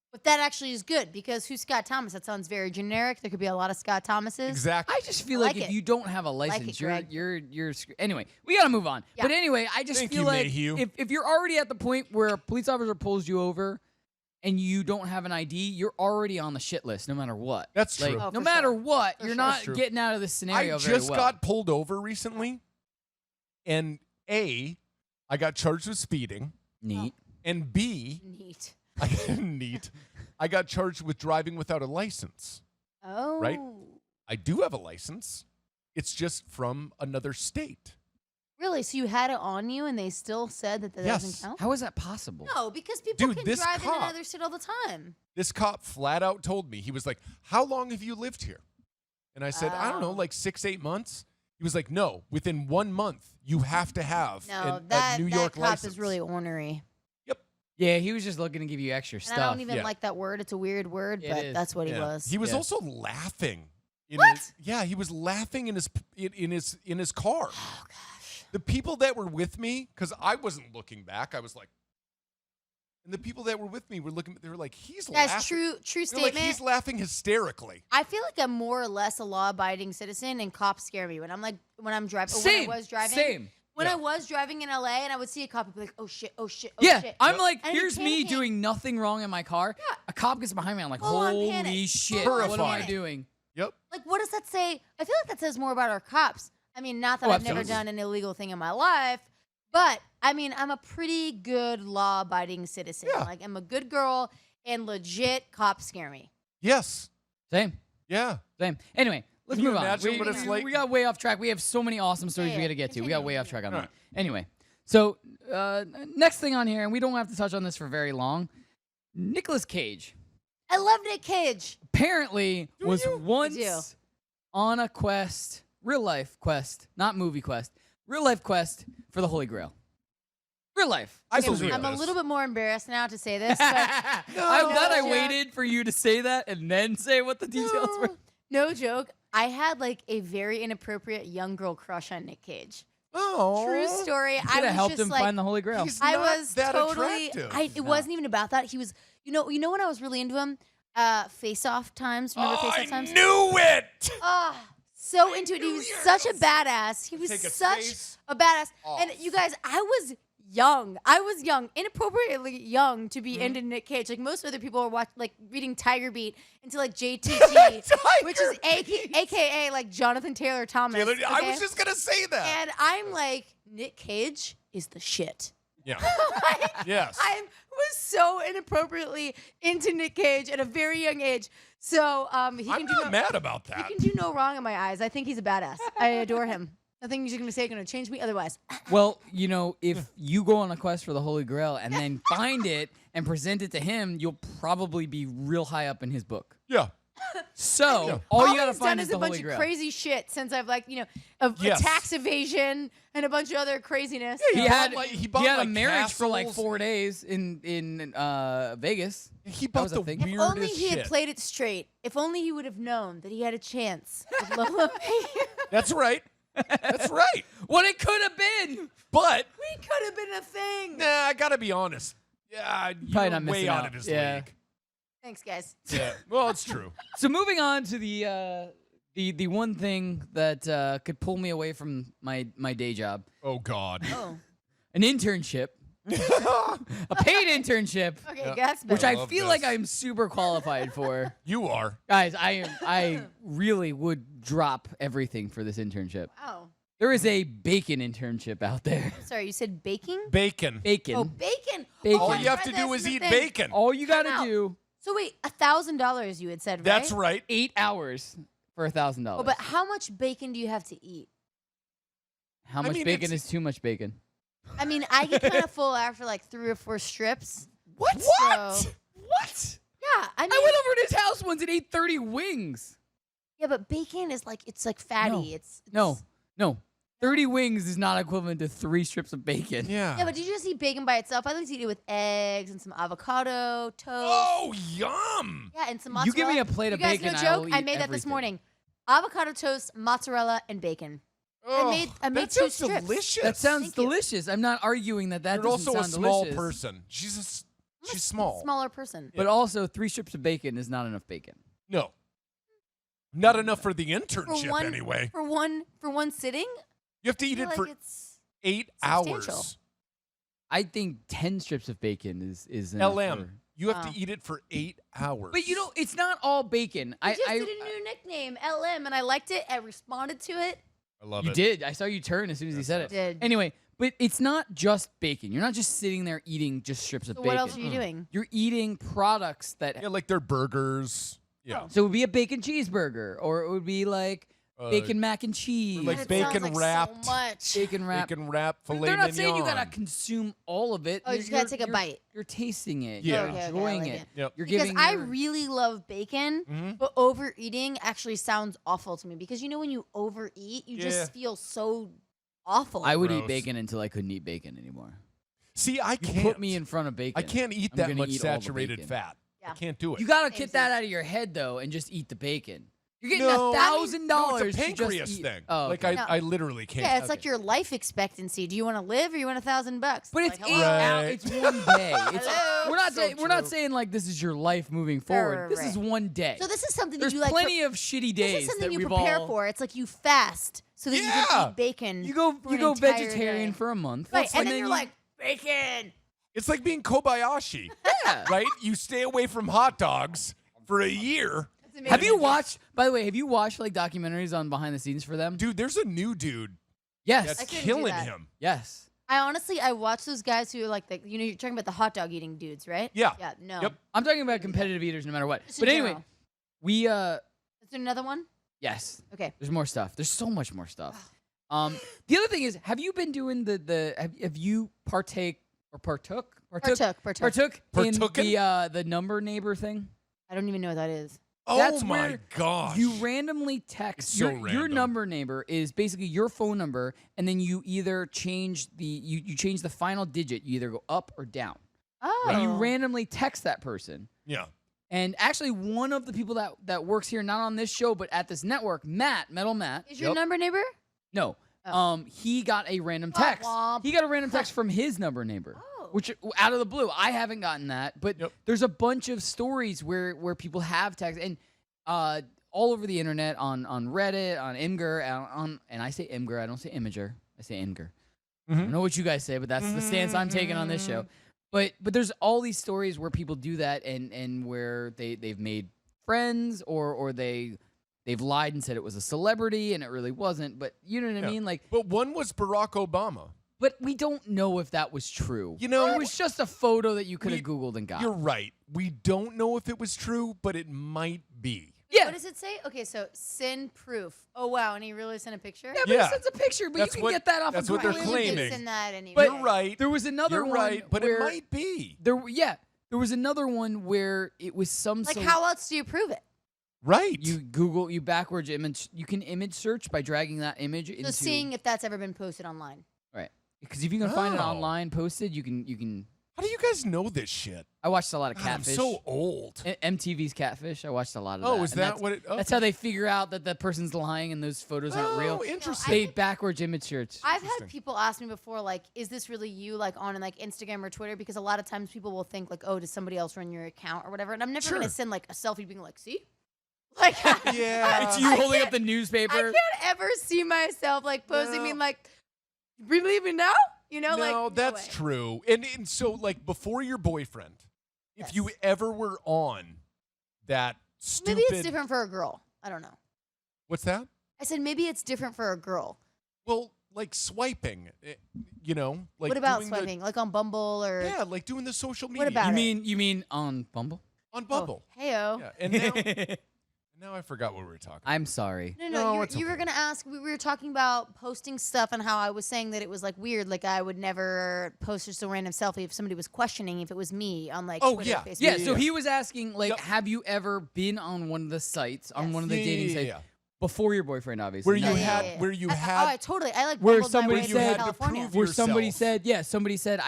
Speaker 4: But that actually is good because who's Scott Thomas? That sounds very generic. There could be a lot of Scott Thomases.
Speaker 3: Exactly.
Speaker 1: I just feel
Speaker 4: I
Speaker 1: like
Speaker 4: like
Speaker 1: if
Speaker 4: it.
Speaker 1: you don't have a
Speaker 4: Like
Speaker 1: license,
Speaker 4: it, Greg.
Speaker 1: you're anyway. We gotta move on.
Speaker 4: Yeah.
Speaker 1: But anyway, I just
Speaker 3: Thank
Speaker 1: feel
Speaker 3: you,
Speaker 1: like
Speaker 3: Mayhew.
Speaker 1: if you're already at the point where a police officer pulls you over and you don't have an ID, you're already on the shit list, no matter what.
Speaker 3: That's
Speaker 1: Like,
Speaker 3: true.
Speaker 4: Oh,
Speaker 1: no
Speaker 4: for
Speaker 1: matter
Speaker 4: sure.
Speaker 1: what,
Speaker 4: For
Speaker 1: you're
Speaker 4: sure.
Speaker 1: not
Speaker 3: That's true.
Speaker 1: getting out of this scenario
Speaker 3: I
Speaker 1: very
Speaker 3: just
Speaker 1: well.
Speaker 3: got pulled over recently, and A, I got charged with speeding,
Speaker 1: Neat.
Speaker 3: and B,
Speaker 4: Neat.
Speaker 3: neat, I got charged with driving without a license.
Speaker 4: Oh.
Speaker 3: Right? I do have a license. It's just from another state.
Speaker 4: Really? So you had it on you, and they still said that
Speaker 3: Yes.
Speaker 4: doesn't count?
Speaker 1: How is that possible?
Speaker 4: No, because people
Speaker 3: Dude,
Speaker 4: can
Speaker 3: this
Speaker 4: drive in
Speaker 3: cop-
Speaker 4: another state all the time.
Speaker 3: This cop flat out told me, he was like, "How long have you lived here?" And I said, "I don't know,
Speaker 4: Oh.
Speaker 3: like 6-8 months." He was like, "No, within 1 month, you have to have
Speaker 4: No,
Speaker 3: a New York
Speaker 4: that cop
Speaker 3: license."
Speaker 4: is really ornery.
Speaker 1: Yeah, he was just looking to give you extra
Speaker 4: And
Speaker 1: stuff.
Speaker 4: I don't even
Speaker 3: Yeah.
Speaker 4: like that word. It's a weird word,
Speaker 1: It
Speaker 4: but
Speaker 1: is.
Speaker 4: that's what he
Speaker 3: Yeah.
Speaker 4: was.
Speaker 3: He was
Speaker 1: Yeah.
Speaker 3: also laughing.
Speaker 4: What?
Speaker 3: Yeah, he was laughing in his car.
Speaker 4: Oh gosh.
Speaker 3: The people that were with me, because I wasn't looking back, I was like, and the people that were with me were looking. They were like, "He's
Speaker 4: Guys,
Speaker 3: laughing."
Speaker 4: true
Speaker 3: They're like,
Speaker 4: statement.
Speaker 3: "He's laughing hysterically."
Speaker 4: I feel like I'm more or less a law-abiding citizen, and cops scare me when I'm driving.
Speaker 1: Same.
Speaker 4: When I was driving.
Speaker 1: Same.
Speaker 4: When
Speaker 3: Yeah.
Speaker 4: I was driving in LA, and I would see a cop, I'd be like, "Oh shit! Oh shit! Oh
Speaker 1: Yeah,
Speaker 4: shit!"
Speaker 1: I'm like,
Speaker 4: I'd be
Speaker 1: here's me
Speaker 4: panicking.
Speaker 1: doing nothing wrong in my car.
Speaker 4: Yeah.
Speaker 1: A cop gets behind me. I'm like,
Speaker 4: Full on
Speaker 1: holy
Speaker 4: panic.
Speaker 1: shit,
Speaker 4: Full on
Speaker 1: what am I
Speaker 4: panic.
Speaker 1: doing?
Speaker 3: Yep.
Speaker 4: Like, what does that say? I feel like that says more about our cops. I mean, not that
Speaker 1: Oh,
Speaker 4: I've never
Speaker 1: absolutely.
Speaker 4: done an illegal thing in my life, but I mean, I'm a pretty good law-abiding citizen.
Speaker 3: Yeah.
Speaker 4: Like, I'm a good girl, and legit cops scare me.
Speaker 3: Yes.
Speaker 1: Same,
Speaker 3: Yeah.
Speaker 1: same. Anyway, let's
Speaker 3: Can you
Speaker 1: move on.
Speaker 3: imagine what it's like?
Speaker 1: We got way off track. We have so many awesome stories
Speaker 4: Yeah,
Speaker 1: we
Speaker 4: yeah.
Speaker 1: got to get to. We got
Speaker 4: Continue.
Speaker 1: way off track on
Speaker 3: All
Speaker 1: that.
Speaker 3: right.
Speaker 1: Anyway, so next thing on here, and we don't have to touch on this for very long. Nicolas Cage
Speaker 4: I love Nick Cage.
Speaker 1: apparently was
Speaker 4: I do.
Speaker 1: once on a quest, real life quest, not movie quest, real life quest for the Holy Grail. Real life.
Speaker 3: I
Speaker 1: This was
Speaker 3: believe
Speaker 1: real.
Speaker 4: I'm a little bit more embarrassed now to say this, but
Speaker 1: I'm glad I
Speaker 4: joke.
Speaker 1: waited for you to say that and then say what the details were.
Speaker 4: No joke. I had like a very inappropriate young girl crush on Nick Cage.
Speaker 3: Oh.
Speaker 4: True story.
Speaker 1: You
Speaker 4: I
Speaker 1: could have
Speaker 4: was
Speaker 1: helped
Speaker 4: just
Speaker 1: him
Speaker 4: like,
Speaker 1: find the Holy Grail.
Speaker 3: He's
Speaker 4: I
Speaker 3: not
Speaker 4: was
Speaker 3: that
Speaker 4: totally.
Speaker 3: attractive.
Speaker 4: It wasn't even about that. He was. You know when I was really into him. Face Off times. Remember Face Off times?
Speaker 3: I knew it.
Speaker 4: So into it. He was such a badass. He was
Speaker 3: Take his
Speaker 4: such
Speaker 3: face
Speaker 4: a badass.
Speaker 3: off.
Speaker 4: And you guys, I was young, inappropriately young to be into Nick Cage. Like most other people are reading Tiger Beat into like JTT, which is AKA like Jonathan Taylor Thomas.
Speaker 3: Taylor, I
Speaker 4: okay?
Speaker 3: was just gonna say that.
Speaker 4: And I'm like, Nick Cage is the shit.
Speaker 3: Yeah.
Speaker 4: Like,
Speaker 3: Yes.
Speaker 4: I was so inappropriately into Nick Cage at a very young age. So he
Speaker 3: I'm
Speaker 4: can do
Speaker 3: not mad about that.
Speaker 4: He can do no wrong in my eyes. I think he's a badass. I adore him. Nothing he's gonna say is gonna change me otherwise.
Speaker 1: Well, you know, if you go on a quest for the Holy Grail and then find it and present it to him, you'll probably be real high up in his book.
Speaker 3: Yeah.
Speaker 1: So all you gotta
Speaker 4: he's done
Speaker 1: find
Speaker 4: is
Speaker 1: is the
Speaker 4: a bunch
Speaker 1: Holy
Speaker 4: of
Speaker 1: Grail.
Speaker 4: crazy shit since I've
Speaker 3: Yes.
Speaker 4: tax evasion and a bunch of other craziness.
Speaker 3: Yeah,
Speaker 1: He had
Speaker 3: he
Speaker 1: he had a
Speaker 3: like
Speaker 1: marriage for like
Speaker 3: castles.
Speaker 1: 4 days in Vegas.
Speaker 3: He
Speaker 1: That
Speaker 3: bought
Speaker 1: was a
Speaker 3: the
Speaker 1: thing.
Speaker 3: weirdest
Speaker 4: If only he
Speaker 3: shit.
Speaker 4: had played it straight. If only he would have known that he had a chance with Lolo.
Speaker 3: That's right. That's right.
Speaker 1: What it could have been.
Speaker 3: But
Speaker 4: We could have been a thing.
Speaker 3: nah, I gotta be honest. Yeah, you're
Speaker 1: Probably not
Speaker 3: way
Speaker 1: missing
Speaker 3: out
Speaker 1: out.
Speaker 3: of his
Speaker 1: Yeah.
Speaker 3: league.
Speaker 4: Thanks, guys.
Speaker 3: Yeah. Well, it's true.
Speaker 1: So moving on to the one thing that could pull me away from my day job,
Speaker 3: Oh God.
Speaker 4: Oh.
Speaker 1: an internship, a paid internship,
Speaker 4: Okay, that's better.
Speaker 1: which I
Speaker 3: love
Speaker 1: feel
Speaker 3: this.
Speaker 1: like I'm super qualified for.
Speaker 3: You are.
Speaker 1: Guys, I really would drop everything for this internship.
Speaker 4: Wow.
Speaker 1: There is a bacon internship out there.
Speaker 4: Sorry, you said baking?
Speaker 3: Bacon.
Speaker 1: Bacon.
Speaker 4: Oh, bacon.
Speaker 1: Bacon.
Speaker 4: Oh,
Speaker 3: All
Speaker 4: I
Speaker 3: you have
Speaker 4: read
Speaker 3: to
Speaker 4: this
Speaker 3: do
Speaker 4: in
Speaker 3: is
Speaker 4: the
Speaker 3: eat
Speaker 4: thing.
Speaker 3: bacon.
Speaker 1: All you
Speaker 4: Time
Speaker 1: gotta
Speaker 4: out.
Speaker 1: do,
Speaker 4: So wait, $1,000 you had said, right?
Speaker 3: That's right.
Speaker 1: 8 hours for $1,000.
Speaker 4: Oh, but how much bacon do you have to eat?
Speaker 1: How much
Speaker 3: mean,
Speaker 1: bacon
Speaker 3: it's-
Speaker 1: is too much bacon?
Speaker 4: I mean, I get kind of full after like 3 or 4 strips.
Speaker 3: What?
Speaker 4: So-
Speaker 1: What?
Speaker 4: Yeah, I mean,
Speaker 1: I went over to his house once and ate 30 wings.
Speaker 4: yeah, but bacon is like it's fatty.
Speaker 1: No.
Speaker 4: It's
Speaker 1: No. 30 wings is not equivalent to 3 strips of bacon.
Speaker 3: Yeah.
Speaker 4: Yeah, but did you just eat bacon by itself? I like to eat it with eggs and some avocado toast.
Speaker 3: Oh, yum.
Speaker 4: Yeah, and some
Speaker 1: You
Speaker 4: mozzarella.
Speaker 1: give me a plate of
Speaker 4: you guys
Speaker 1: bacon,
Speaker 4: no
Speaker 1: I
Speaker 4: joke.
Speaker 1: will
Speaker 4: I
Speaker 1: eat
Speaker 4: made that this
Speaker 1: everything.
Speaker 4: morning. Avocado toast, mozzarella, and bacon.
Speaker 3: Oh,
Speaker 4: I made
Speaker 3: that
Speaker 4: 2
Speaker 3: sounds
Speaker 4: strips.
Speaker 3: delicious.
Speaker 1: That sounds
Speaker 4: Thank you.
Speaker 1: delicious. I'm not arguing that
Speaker 3: You're
Speaker 1: doesn't
Speaker 3: also a
Speaker 1: sound
Speaker 3: small
Speaker 1: delicious.
Speaker 3: person. She's
Speaker 4: I'm a
Speaker 3: small.
Speaker 4: smaller person.
Speaker 1: But also, 3 strips of bacon is not enough bacon.
Speaker 3: No. Not enough for the
Speaker 4: For
Speaker 3: internship
Speaker 4: one,
Speaker 3: anyway.
Speaker 4: for one sitting.
Speaker 3: You have to
Speaker 4: I
Speaker 3: eat
Speaker 4: feel
Speaker 3: it
Speaker 4: like
Speaker 3: for
Speaker 4: it's
Speaker 3: 8
Speaker 4: substantial.
Speaker 3: hours.
Speaker 1: I think 10 strips of bacon is enough
Speaker 3: LM.
Speaker 1: for-
Speaker 3: You have
Speaker 4: Wow.
Speaker 3: to eat it for 8 hours.
Speaker 1: But you know, it's not all bacon.
Speaker 4: I just did a new nickname, LM, and I liked it. I responded to it.
Speaker 3: I love
Speaker 1: You
Speaker 3: it.
Speaker 1: did. I saw you turn as soon as he said it.
Speaker 4: Did.
Speaker 1: Anyway, but it's not just bacon. You're not just sitting there eating just strips of
Speaker 4: So
Speaker 1: bacon.
Speaker 4: what else are you doing?
Speaker 1: You're eating products that.
Speaker 3: Yeah, like their burgers. Yeah.
Speaker 1: So it would be a bacon cheeseburger, or it would be like bacon mac and cheese,
Speaker 3: like
Speaker 4: That
Speaker 3: bacon
Speaker 4: sounds like
Speaker 3: wrapped.
Speaker 4: So much.
Speaker 1: bacon wrap.
Speaker 3: Bacon wrap,
Speaker 1: But
Speaker 3: filet
Speaker 1: they're not
Speaker 3: mignon.
Speaker 1: saying you gotta consume all of it.
Speaker 4: Oh, you just gotta take a bite.
Speaker 1: You're tasting it.
Speaker 3: Yeah.
Speaker 1: You're
Speaker 3: Okay,
Speaker 4: I
Speaker 1: enjoying
Speaker 4: like
Speaker 1: it.
Speaker 4: it.
Speaker 3: Yep.
Speaker 1: You're
Speaker 4: Because
Speaker 1: giving.
Speaker 4: I
Speaker 1: your-
Speaker 4: really love bacon,
Speaker 3: Mhm.
Speaker 4: but overeating actually sounds awful to me. Because you know when you overeat, you
Speaker 3: Yeah.
Speaker 4: just feel so awful.
Speaker 1: I would eat
Speaker 3: Gross.
Speaker 1: bacon until I couldn't eat bacon anymore.
Speaker 3: See, I
Speaker 1: You
Speaker 3: can't.
Speaker 1: put me in front of bacon.
Speaker 3: I can't eat
Speaker 1: I'm
Speaker 3: that
Speaker 1: gonna
Speaker 3: much
Speaker 1: eat all the
Speaker 3: saturated
Speaker 1: bacon.
Speaker 3: fat. I
Speaker 4: Yeah.
Speaker 3: can't do it.
Speaker 1: You gotta
Speaker 4: Same
Speaker 1: get that
Speaker 4: thing.
Speaker 1: out of your head though, and just eat the bacon. You're getting
Speaker 3: No.
Speaker 1: $1,000.
Speaker 3: No, it's a
Speaker 1: to just
Speaker 3: pancreas
Speaker 1: eat-
Speaker 3: thing.
Speaker 1: Oh,
Speaker 3: Like
Speaker 1: okay.
Speaker 4: No.
Speaker 3: I literally can't.
Speaker 4: yeah, it's
Speaker 1: Okay.
Speaker 4: like your life expectancy. Do you want to live or you want $1,000?
Speaker 1: But it's
Speaker 4: Like,
Speaker 1: 8
Speaker 4: hello?
Speaker 1: hours.
Speaker 3: Right.
Speaker 1: It's one day. It's,
Speaker 4: Hello?
Speaker 1: we're not
Speaker 3: So
Speaker 1: saying we're not
Speaker 3: true.
Speaker 1: saying like this is your life moving forward.
Speaker 4: right,
Speaker 1: This
Speaker 4: right.
Speaker 1: is one day.
Speaker 4: So this is something
Speaker 1: There's
Speaker 4: that you like.
Speaker 1: plenty of shitty
Speaker 4: This
Speaker 1: days
Speaker 4: is something
Speaker 1: that
Speaker 4: you
Speaker 1: we've
Speaker 4: prepare
Speaker 1: all.
Speaker 4: for. It's like you fast so that you
Speaker 3: Yeah.
Speaker 4: can eat bacon.
Speaker 1: You go
Speaker 4: for an
Speaker 1: you go
Speaker 4: entire
Speaker 1: vegetarian
Speaker 4: day.
Speaker 1: for a month,
Speaker 4: Right, and then
Speaker 1: you-
Speaker 4: you're like bacon.
Speaker 3: It's like being Kobayashi,
Speaker 1: yeah.
Speaker 3: right? You stay away from hot dogs for a year.
Speaker 4: That's
Speaker 1: Have you
Speaker 4: amazing.
Speaker 1: watched? By the way, have you watched like documentaries on behind the scenes for them?
Speaker 3: Dude, there's a new dude
Speaker 1: Yes.
Speaker 3: that's
Speaker 4: I couldn't do
Speaker 3: killing
Speaker 4: that.
Speaker 3: him.
Speaker 1: Yes.
Speaker 4: I watch those guys who are like you're talking about the hot dog eating dudes, right?
Speaker 3: Yeah.
Speaker 4: Yeah. No.
Speaker 3: Yep.
Speaker 1: I'm talking about competitive eaters, no matter what.
Speaker 4: Just in
Speaker 1: But anyway,
Speaker 4: general.
Speaker 1: we
Speaker 4: Is there another one?
Speaker 1: yes.
Speaker 4: Okay.
Speaker 1: There's more stuff. There's so much more stuff. The other thing is, have you been doing have you partook
Speaker 4: Partook.
Speaker 1: in
Speaker 3: Partooken?
Speaker 1: the number neighbor thing.
Speaker 4: I don't even know what that is.
Speaker 3: Oh
Speaker 1: That's
Speaker 3: my
Speaker 1: where
Speaker 3: gosh.
Speaker 1: You randomly text
Speaker 3: It's so
Speaker 1: your
Speaker 3: random.
Speaker 1: number neighbor is basically your phone number, and then you either change you change the final digit. You either go up or down.
Speaker 4: Oh.
Speaker 1: And you randomly text that person.
Speaker 3: Yeah.
Speaker 1: And actually, one of the people that works here, not on this show, but at this network, Metal Matt.
Speaker 4: Is your number neighbor?
Speaker 1: No.
Speaker 4: Oh.
Speaker 1: He got a random text.
Speaker 4: womp.
Speaker 1: He got a random text from his number neighbor.
Speaker 4: Oh.
Speaker 1: Which out of the blue, I haven't gotten that, but there's a bunch of stories where people have text and all over the internet, on Reddit, on Imgur, and I say Imgur, I don't say Imager, I say Imgur. I don't know what you guys say, but that's the stance I'm taking on this show. But there's all these stories where people do that and where they've made friends or they've lied and said it was a celebrity and it really wasn't. But you know what I mean? Like,
Speaker 3: but one was Barack Obama.
Speaker 1: But we don't know if that was true.
Speaker 3: You know,
Speaker 1: it was just a photo that you could have Googled and got.
Speaker 3: You're right. We don't know if it was true, but it might be.
Speaker 1: Yeah.
Speaker 4: What does it say? Okay, so sin proof. Oh wow, and he really sent a picture.
Speaker 1: Yeah, but he sends a picture, but you can get that off.
Speaker 3: That's
Speaker 1: of
Speaker 3: what they're
Speaker 1: Google
Speaker 3: claiming.
Speaker 1: Images.
Speaker 4: Send that anyway.
Speaker 1: But
Speaker 3: you're right.
Speaker 1: There was another
Speaker 3: You're
Speaker 1: one.
Speaker 3: right, but
Speaker 1: where
Speaker 3: it might be.
Speaker 1: There was another one where it was some.
Speaker 4: Like, how else do you prove it?
Speaker 3: Right.
Speaker 1: You backwards image. You can image search by dragging that image into.
Speaker 4: So seeing if that's ever been posted online.
Speaker 1: Right. Because if you can find it
Speaker 3: Oh.
Speaker 1: online posted, you can.
Speaker 3: How do you guys know this shit?
Speaker 1: I watched a lot of
Speaker 3: God, I'm
Speaker 1: Catfish.
Speaker 3: so old.
Speaker 1: MTV's Catfish. I watched a lot of that.
Speaker 3: Oh, is
Speaker 1: and
Speaker 3: that
Speaker 1: that's,
Speaker 3: what it? Okay.
Speaker 1: That's how they figure out that the person's lying and those photos aren't real.
Speaker 3: Oh, interesting.
Speaker 1: They backwards image search.
Speaker 4: I've had people ask me before, like, is this really you, like, on like Instagram or Twitter? Because a lot of times people will think, like, oh, does somebody else run your account or whatever? And I'm never gonna send like a selfie being like, see, like,
Speaker 3: Yeah.
Speaker 1: It's you holding up the
Speaker 4: I
Speaker 1: newspaper.
Speaker 4: can't ever see myself like posting, being like, you believe me now? You know, like,
Speaker 3: No, that's
Speaker 4: way.
Speaker 3: true. And so, like, before your boyfriend, if you ever were on that stupid...
Speaker 4: Maybe it's different for a girl. I don't know.
Speaker 3: What's that?
Speaker 4: I said maybe it's different for a girl.
Speaker 3: Well, like swiping, you know? Like
Speaker 4: What about
Speaker 3: doing
Speaker 4: swiping? Like on Bumble or...
Speaker 3: Yeah, like doing the social media.
Speaker 4: What about
Speaker 1: You mean on Bumble?
Speaker 3: On Bumble.
Speaker 4: Oh, heyo.
Speaker 3: Yeah, and now I forgot what we were talking about.
Speaker 1: I'm sorry.
Speaker 4: No, you were going to ask, we were talking about posting stuff and how I was saying that it was like weird, like I would never post just a random selfie if somebody was questioning if it was me on like Twitter, Facebook.
Speaker 1: Yeah, so he was asking, like, have you ever been on one of the sites, on one of the dating sites, before your boyfriend, obviously?
Speaker 3: Where you had, where you had,
Speaker 4: Oh, I totally, I like
Speaker 1: where
Speaker 4: Bumbled my
Speaker 1: somebody
Speaker 4: way to
Speaker 1: said,
Speaker 4: California.
Speaker 1: where somebody said, somebody said,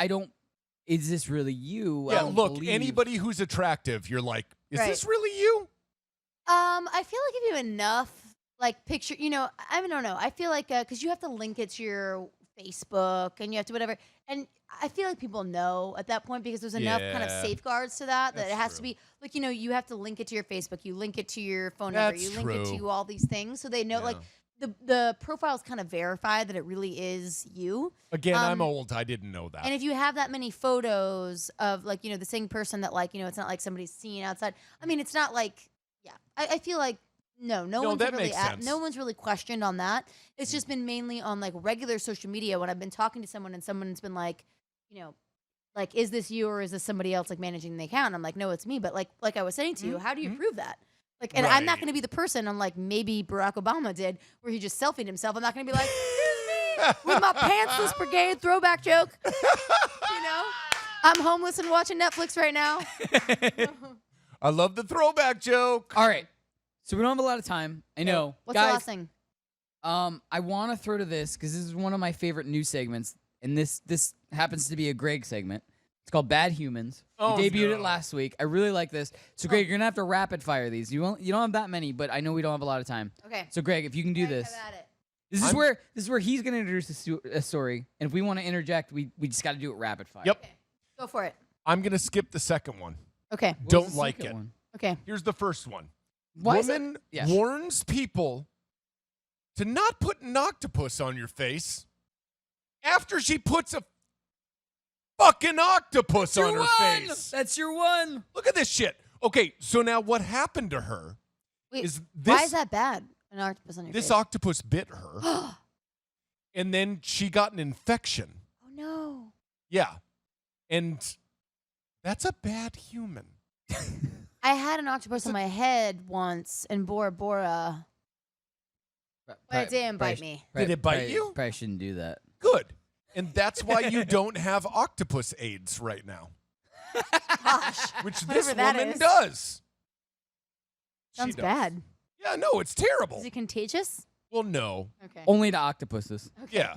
Speaker 1: is this really you? I
Speaker 3: yeah,
Speaker 1: don't
Speaker 3: look,
Speaker 1: believe.
Speaker 3: anybody who's attractive, you're like, is
Speaker 4: Right.
Speaker 3: this really you?
Speaker 4: I feel like if you have enough, like, picture, you know, I don't know. I feel like, because you have to link it to your Facebook and you have to whatever. And I feel like people know at that point because there's enough kind of
Speaker 3: Yeah.
Speaker 4: safeguards to that
Speaker 3: That's
Speaker 4: it has to
Speaker 3: true.
Speaker 4: be, like, you know, you have to link it to your Facebook, you link it to your phone number,
Speaker 3: That's
Speaker 4: you link it
Speaker 3: true.
Speaker 4: to all these things. So they know, like, the profile's kind of verified that it really is you.
Speaker 3: Again, I'm old. I didn't know that.
Speaker 4: And if you have that many photos of, like, you know, the same person that, like, you know, it's not like somebody's seen outside. I mean, it's not like, yeah. I feel like no one's
Speaker 3: that
Speaker 4: really
Speaker 3: makes sense.
Speaker 4: no one's really questioned on that. It's just been mainly on like regular social media when I've been talking to someone and someone's been like, you know, like, is this you or is this somebody else like managing the account? I'm like, no, it's me. But like I was saying to you, how do you prove that? Like, and I'm not
Speaker 3: Right.
Speaker 4: going to be the person on like maybe Barack Obama did where he just selfied himself. I'm not going to be like, here's me with my pantsless brigade throwback joke. You know, I'm homeless and watching Netflix right now.
Speaker 3: I love the throwback joke.
Speaker 1: All right. So we don't have a lot of time. I know.
Speaker 4: What's
Speaker 1: Guys,
Speaker 4: the last thing?
Speaker 1: I want to throw to this because this is one of my favorite news segments, and this happens to be a Greg segment. It's called Bad Humans.
Speaker 3: Oh,
Speaker 1: We debuted it
Speaker 3: no.
Speaker 1: last week. I really like this. So, Greg, you're gonna have to rapid fire these. You don't have that many, but I know we don't have a lot of time.
Speaker 4: Okay.
Speaker 1: So, Greg, if you can do this,
Speaker 4: Have at it.
Speaker 1: this is where he's gonna introduce a story, and if we want to interject, we just got to do it rapid fire.
Speaker 3: Yep.
Speaker 4: Go for it.
Speaker 3: I'm going to skip the second one.
Speaker 4: Okay.
Speaker 1: What was
Speaker 3: Don't
Speaker 1: the
Speaker 3: like
Speaker 1: second
Speaker 3: it.
Speaker 1: one?
Speaker 4: Okay.
Speaker 3: Here's the first one.
Speaker 1: Why is
Speaker 3: Woman
Speaker 1: it- Yeah.
Speaker 3: warns people to not put an octopus on your face after she puts a fucking octopus on her face.
Speaker 1: That's your one.
Speaker 3: Look at this shit. Okay, so now what happened to her
Speaker 4: Wait,
Speaker 3: is
Speaker 4: why is that bad? An octopus on your
Speaker 3: this
Speaker 4: face.
Speaker 3: octopus bit her, and then she got an infection.
Speaker 4: Oh no.
Speaker 3: Yeah, and that's a bad human.
Speaker 4: I had an octopus on my head once in Bora Bora. But it didn't bite me.
Speaker 3: Did it bite you?
Speaker 1: Probably shouldn't do that.
Speaker 3: Good. And that's why you don't have octopus AIDS right now.
Speaker 4: Gosh.
Speaker 3: Which
Speaker 4: Whatever
Speaker 3: this
Speaker 4: that
Speaker 3: woman
Speaker 4: is.
Speaker 3: does. She
Speaker 4: Sounds
Speaker 3: does.
Speaker 4: bad.
Speaker 3: Yeah, no, it's terrible.
Speaker 4: Is it contagious?
Speaker 3: Well, no.
Speaker 4: Okay.
Speaker 1: Only to octopuses.
Speaker 3: Yeah.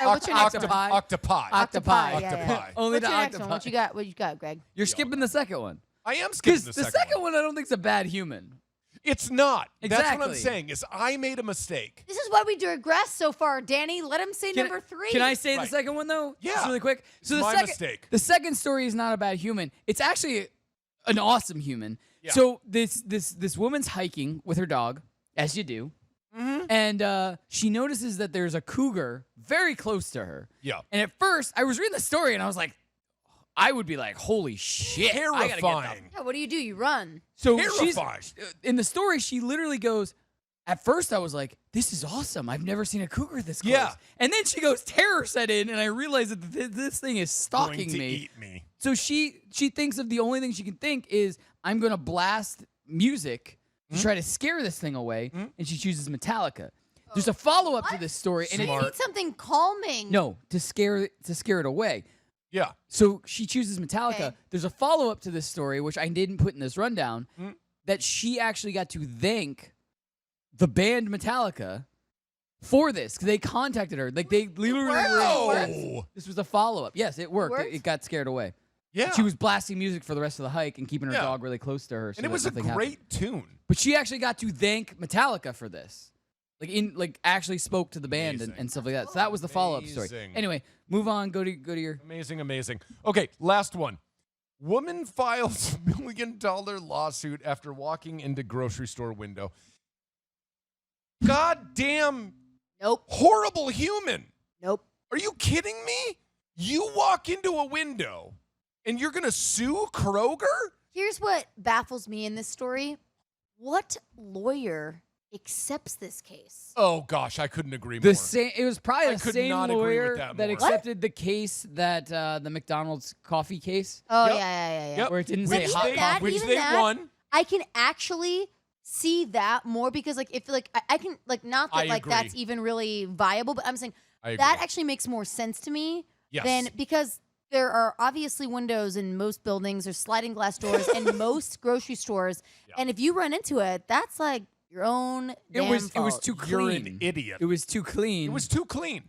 Speaker 4: What's your next one?
Speaker 1: Octopi.
Speaker 3: Octopi.
Speaker 1: Octopi.
Speaker 4: Yeah, yeah.
Speaker 3: Octopi.
Speaker 1: Only
Speaker 4: What's
Speaker 1: to
Speaker 4: your next
Speaker 1: octopi.
Speaker 4: one? What you got, Greg?
Speaker 1: You're skipping the second one.
Speaker 3: I am skipping
Speaker 1: Because
Speaker 3: the
Speaker 1: the
Speaker 3: second
Speaker 1: second one I don't think's a bad human.
Speaker 3: It's not. That's what I'm
Speaker 1: Exactly.
Speaker 3: saying is I made a mistake.
Speaker 4: This is why we digress so far, Danny. Let him say number 3.
Speaker 1: Can I say
Speaker 3: Right.
Speaker 1: the second one though?
Speaker 3: Yeah.
Speaker 1: Just really quick. So
Speaker 3: It's
Speaker 1: the
Speaker 3: my
Speaker 1: second,
Speaker 3: mistake.
Speaker 1: The second story is not a bad human. It's actually an awesome human.
Speaker 3: Yeah.
Speaker 1: So this woman's hiking with her dog, as you do, and she notices that there's a cougar very close to her.
Speaker 3: Yeah.
Speaker 1: And at first, I was reading the story and I was like, I would be like, holy shit. I gotta get
Speaker 3: Terrifying.
Speaker 4: Yeah, what do? You run.
Speaker 1: So
Speaker 3: Terrifying.
Speaker 1: in the story, she literally goes, at first I was like, this is awesome. I've never seen a cougar this close.
Speaker 3: Yeah.
Speaker 1: And then she goes, terror set in, and I realized that this thing is stalking
Speaker 3: Going to
Speaker 1: me.
Speaker 3: eat me.
Speaker 1: So she thinks of the only thing she can think is, I'm going to blast music to try to scare this thing away, and she chooses Metallica. There's a follow-up to this story, and
Speaker 4: She
Speaker 1: it,
Speaker 4: needs something calming.
Speaker 1: no, to scare it away.
Speaker 3: Yeah.
Speaker 1: So she chooses Metallica.
Speaker 4: Okay.
Speaker 1: There's a follow-up to this story, which I didn't put in this rundown, that she actually got to thank the band Metallica for this, because they contacted her. Like, they literally
Speaker 3: Wow.
Speaker 1: this was a follow-up. Yes, it worked.
Speaker 4: Worked?
Speaker 1: It got scared away.
Speaker 3: Yeah.
Speaker 1: She was blasting music for the rest of the hike and keeping her
Speaker 3: Yeah.
Speaker 1: dog really close to her. So
Speaker 3: And it
Speaker 1: that
Speaker 3: was a
Speaker 1: nothing happened.
Speaker 3: great tune.
Speaker 1: But she actually got to thank Metallica for this. Actually spoke to the band
Speaker 3: Amazing.
Speaker 1: and stuff like that. So that was the follow-up story.
Speaker 3: Amazing.
Speaker 1: Anyway, move on. Go to your.
Speaker 3: Amazing, amazing. Okay, last one. Woman files $1 million lawsuit after walking into grocery store window. Goddamn
Speaker 4: Nope.
Speaker 3: horrible human.
Speaker 4: Nope.
Speaker 3: Are you kidding me? You walk into a window and you're going to sue Kroger?
Speaker 4: Here's what baffles me in this story. What lawyer accepts this case?
Speaker 3: Oh gosh, I couldn't agree more.
Speaker 1: The same. It was probably
Speaker 3: I
Speaker 1: the
Speaker 3: could
Speaker 1: same
Speaker 3: not agree with
Speaker 1: lawyer
Speaker 3: that
Speaker 1: that
Speaker 3: more.
Speaker 1: accepted the case that the McDonald's coffee case,
Speaker 4: Oh,
Speaker 3: Yep.
Speaker 4: yeah.
Speaker 3: Yep.
Speaker 1: where it didn't
Speaker 3: Which
Speaker 1: say hot
Speaker 3: they-
Speaker 1: coffee.
Speaker 3: which
Speaker 4: even
Speaker 3: they
Speaker 4: that,
Speaker 3: won.
Speaker 4: I can actually see that more because, like, if like I can like not that
Speaker 3: I
Speaker 4: like
Speaker 3: agree.
Speaker 4: that's even really viable, but I'm saying
Speaker 3: I agree.
Speaker 4: that actually makes more sense to me
Speaker 3: Yes.
Speaker 4: than because there are obviously windows in most buildings, there's sliding glass doors in most grocery stores, and if you run into it, that's like your own damn
Speaker 1: It was
Speaker 4: fault.
Speaker 1: too
Speaker 3: You're
Speaker 1: clean.
Speaker 3: an idiot.
Speaker 1: It was too clean.
Speaker 3: It was too clean.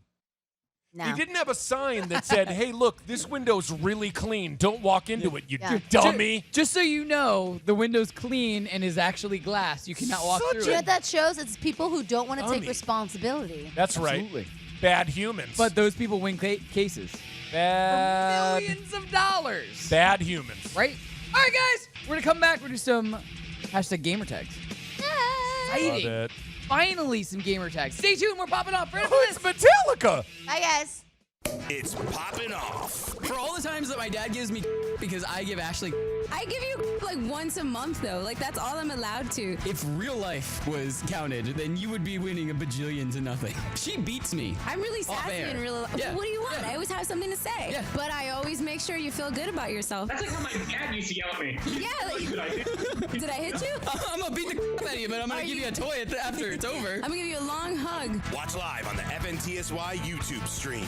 Speaker 4: No.
Speaker 3: He didn't have a sign that said, hey, look, this window's really clean. Don't walk into it, you
Speaker 4: Yeah.
Speaker 3: dummy.
Speaker 1: Just so you know, the window's clean and is actually glass. You cannot walk
Speaker 3: Such
Speaker 1: through
Speaker 4: Do you know
Speaker 1: it.
Speaker 4: what that shows? It's people who don't want to take
Speaker 3: Dummy.
Speaker 4: responsibility.
Speaker 3: That's right.
Speaker 1: Absolutely.
Speaker 3: Bad humans.
Speaker 1: But those people win cases.
Speaker 3: bad,
Speaker 1: Millions of dollars.
Speaker 3: bad humans.
Speaker 1: Right? All right, guys. We're going to come back. We're going to do some hashtag gamer tags.
Speaker 3: Love
Speaker 1: Exciting.
Speaker 3: it.
Speaker 1: Finally, some gamer tags. Stay tuned. We're popping off. Ready for
Speaker 3: Oh, it's
Speaker 1: this?
Speaker 3: Metallica.
Speaker 4: Bye, guys.
Speaker 2: It's Poppin' Off.
Speaker 9: For all the times that my dad gives me because I give Ashley,
Speaker 11: I give you like once a month though. Like that's all I'm allowed to.
Speaker 9: if real life was counted, then you would be winning a bajillion to nothing. She beats me.
Speaker 11: I'm really
Speaker 9: Off
Speaker 11: sassy
Speaker 9: air.
Speaker 11: in real life.
Speaker 9: Yeah.
Speaker 11: What do you want?
Speaker 9: Yeah.
Speaker 11: I always have something to say.
Speaker 9: Yeah.
Speaker 11: But I always make sure you feel good about yourself.
Speaker 8: That's like how my dad used to yell at me.
Speaker 11: Yeah. Like, did I hit you?
Speaker 9: I'm gonna beat the out of you, but I'm gonna
Speaker 11: Are
Speaker 9: give
Speaker 11: you-
Speaker 9: you a toy after it's over.
Speaker 11: I'm gonna give you a long hug.
Speaker 2: Watch live on the FNTSY YouTube stream.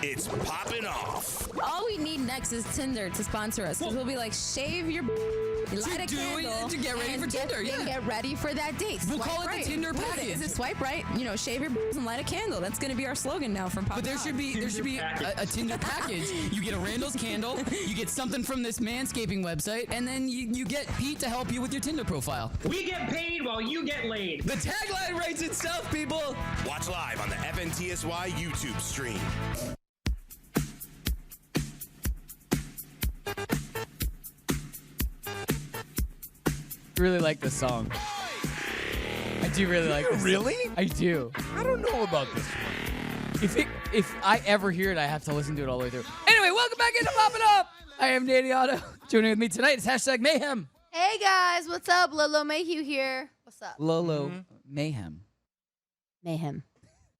Speaker 2: It's Poppin' Off.
Speaker 11: All we need next is Tinder to sponsor us. Because we'll be like, shave your light a
Speaker 9: do it
Speaker 11: candle
Speaker 9: to get ready
Speaker 11: and
Speaker 9: for Tinder,
Speaker 11: and
Speaker 9: yeah.
Speaker 11: get ready for that date.
Speaker 9: We'll
Speaker 11: Swipe
Speaker 9: call it the
Speaker 11: right.
Speaker 9: Tinder
Speaker 11: What is it?
Speaker 9: package.
Speaker 11: Is it swipe right? You know, shave your and light a candle. That's gonna be our slogan now from Pop.
Speaker 9: But there should be a Tinder package. You get a Randall's candle, you get something from this manscaping website, and then you get Pete to help you with your Tinder profile.
Speaker 8: We get paid while you get laid.
Speaker 9: The tagline writes itself, people.
Speaker 2: Watch live on the FNTSY YouTube stream.
Speaker 1: Really like this song. I do really like this.
Speaker 3: Really?
Speaker 1: I do.
Speaker 3: I don't know about this one.
Speaker 1: If I ever hear it, I have to listen to it all the way through. Anyway, welcome back into Poppin' Up. I am Danny Otto. Joining with me tonight is hashtag Mayhem.
Speaker 4: Hey, guys. What's up? Lolo Mayhew here. What's up?
Speaker 1: Lolo Mayhem.
Speaker 4: Mayhem.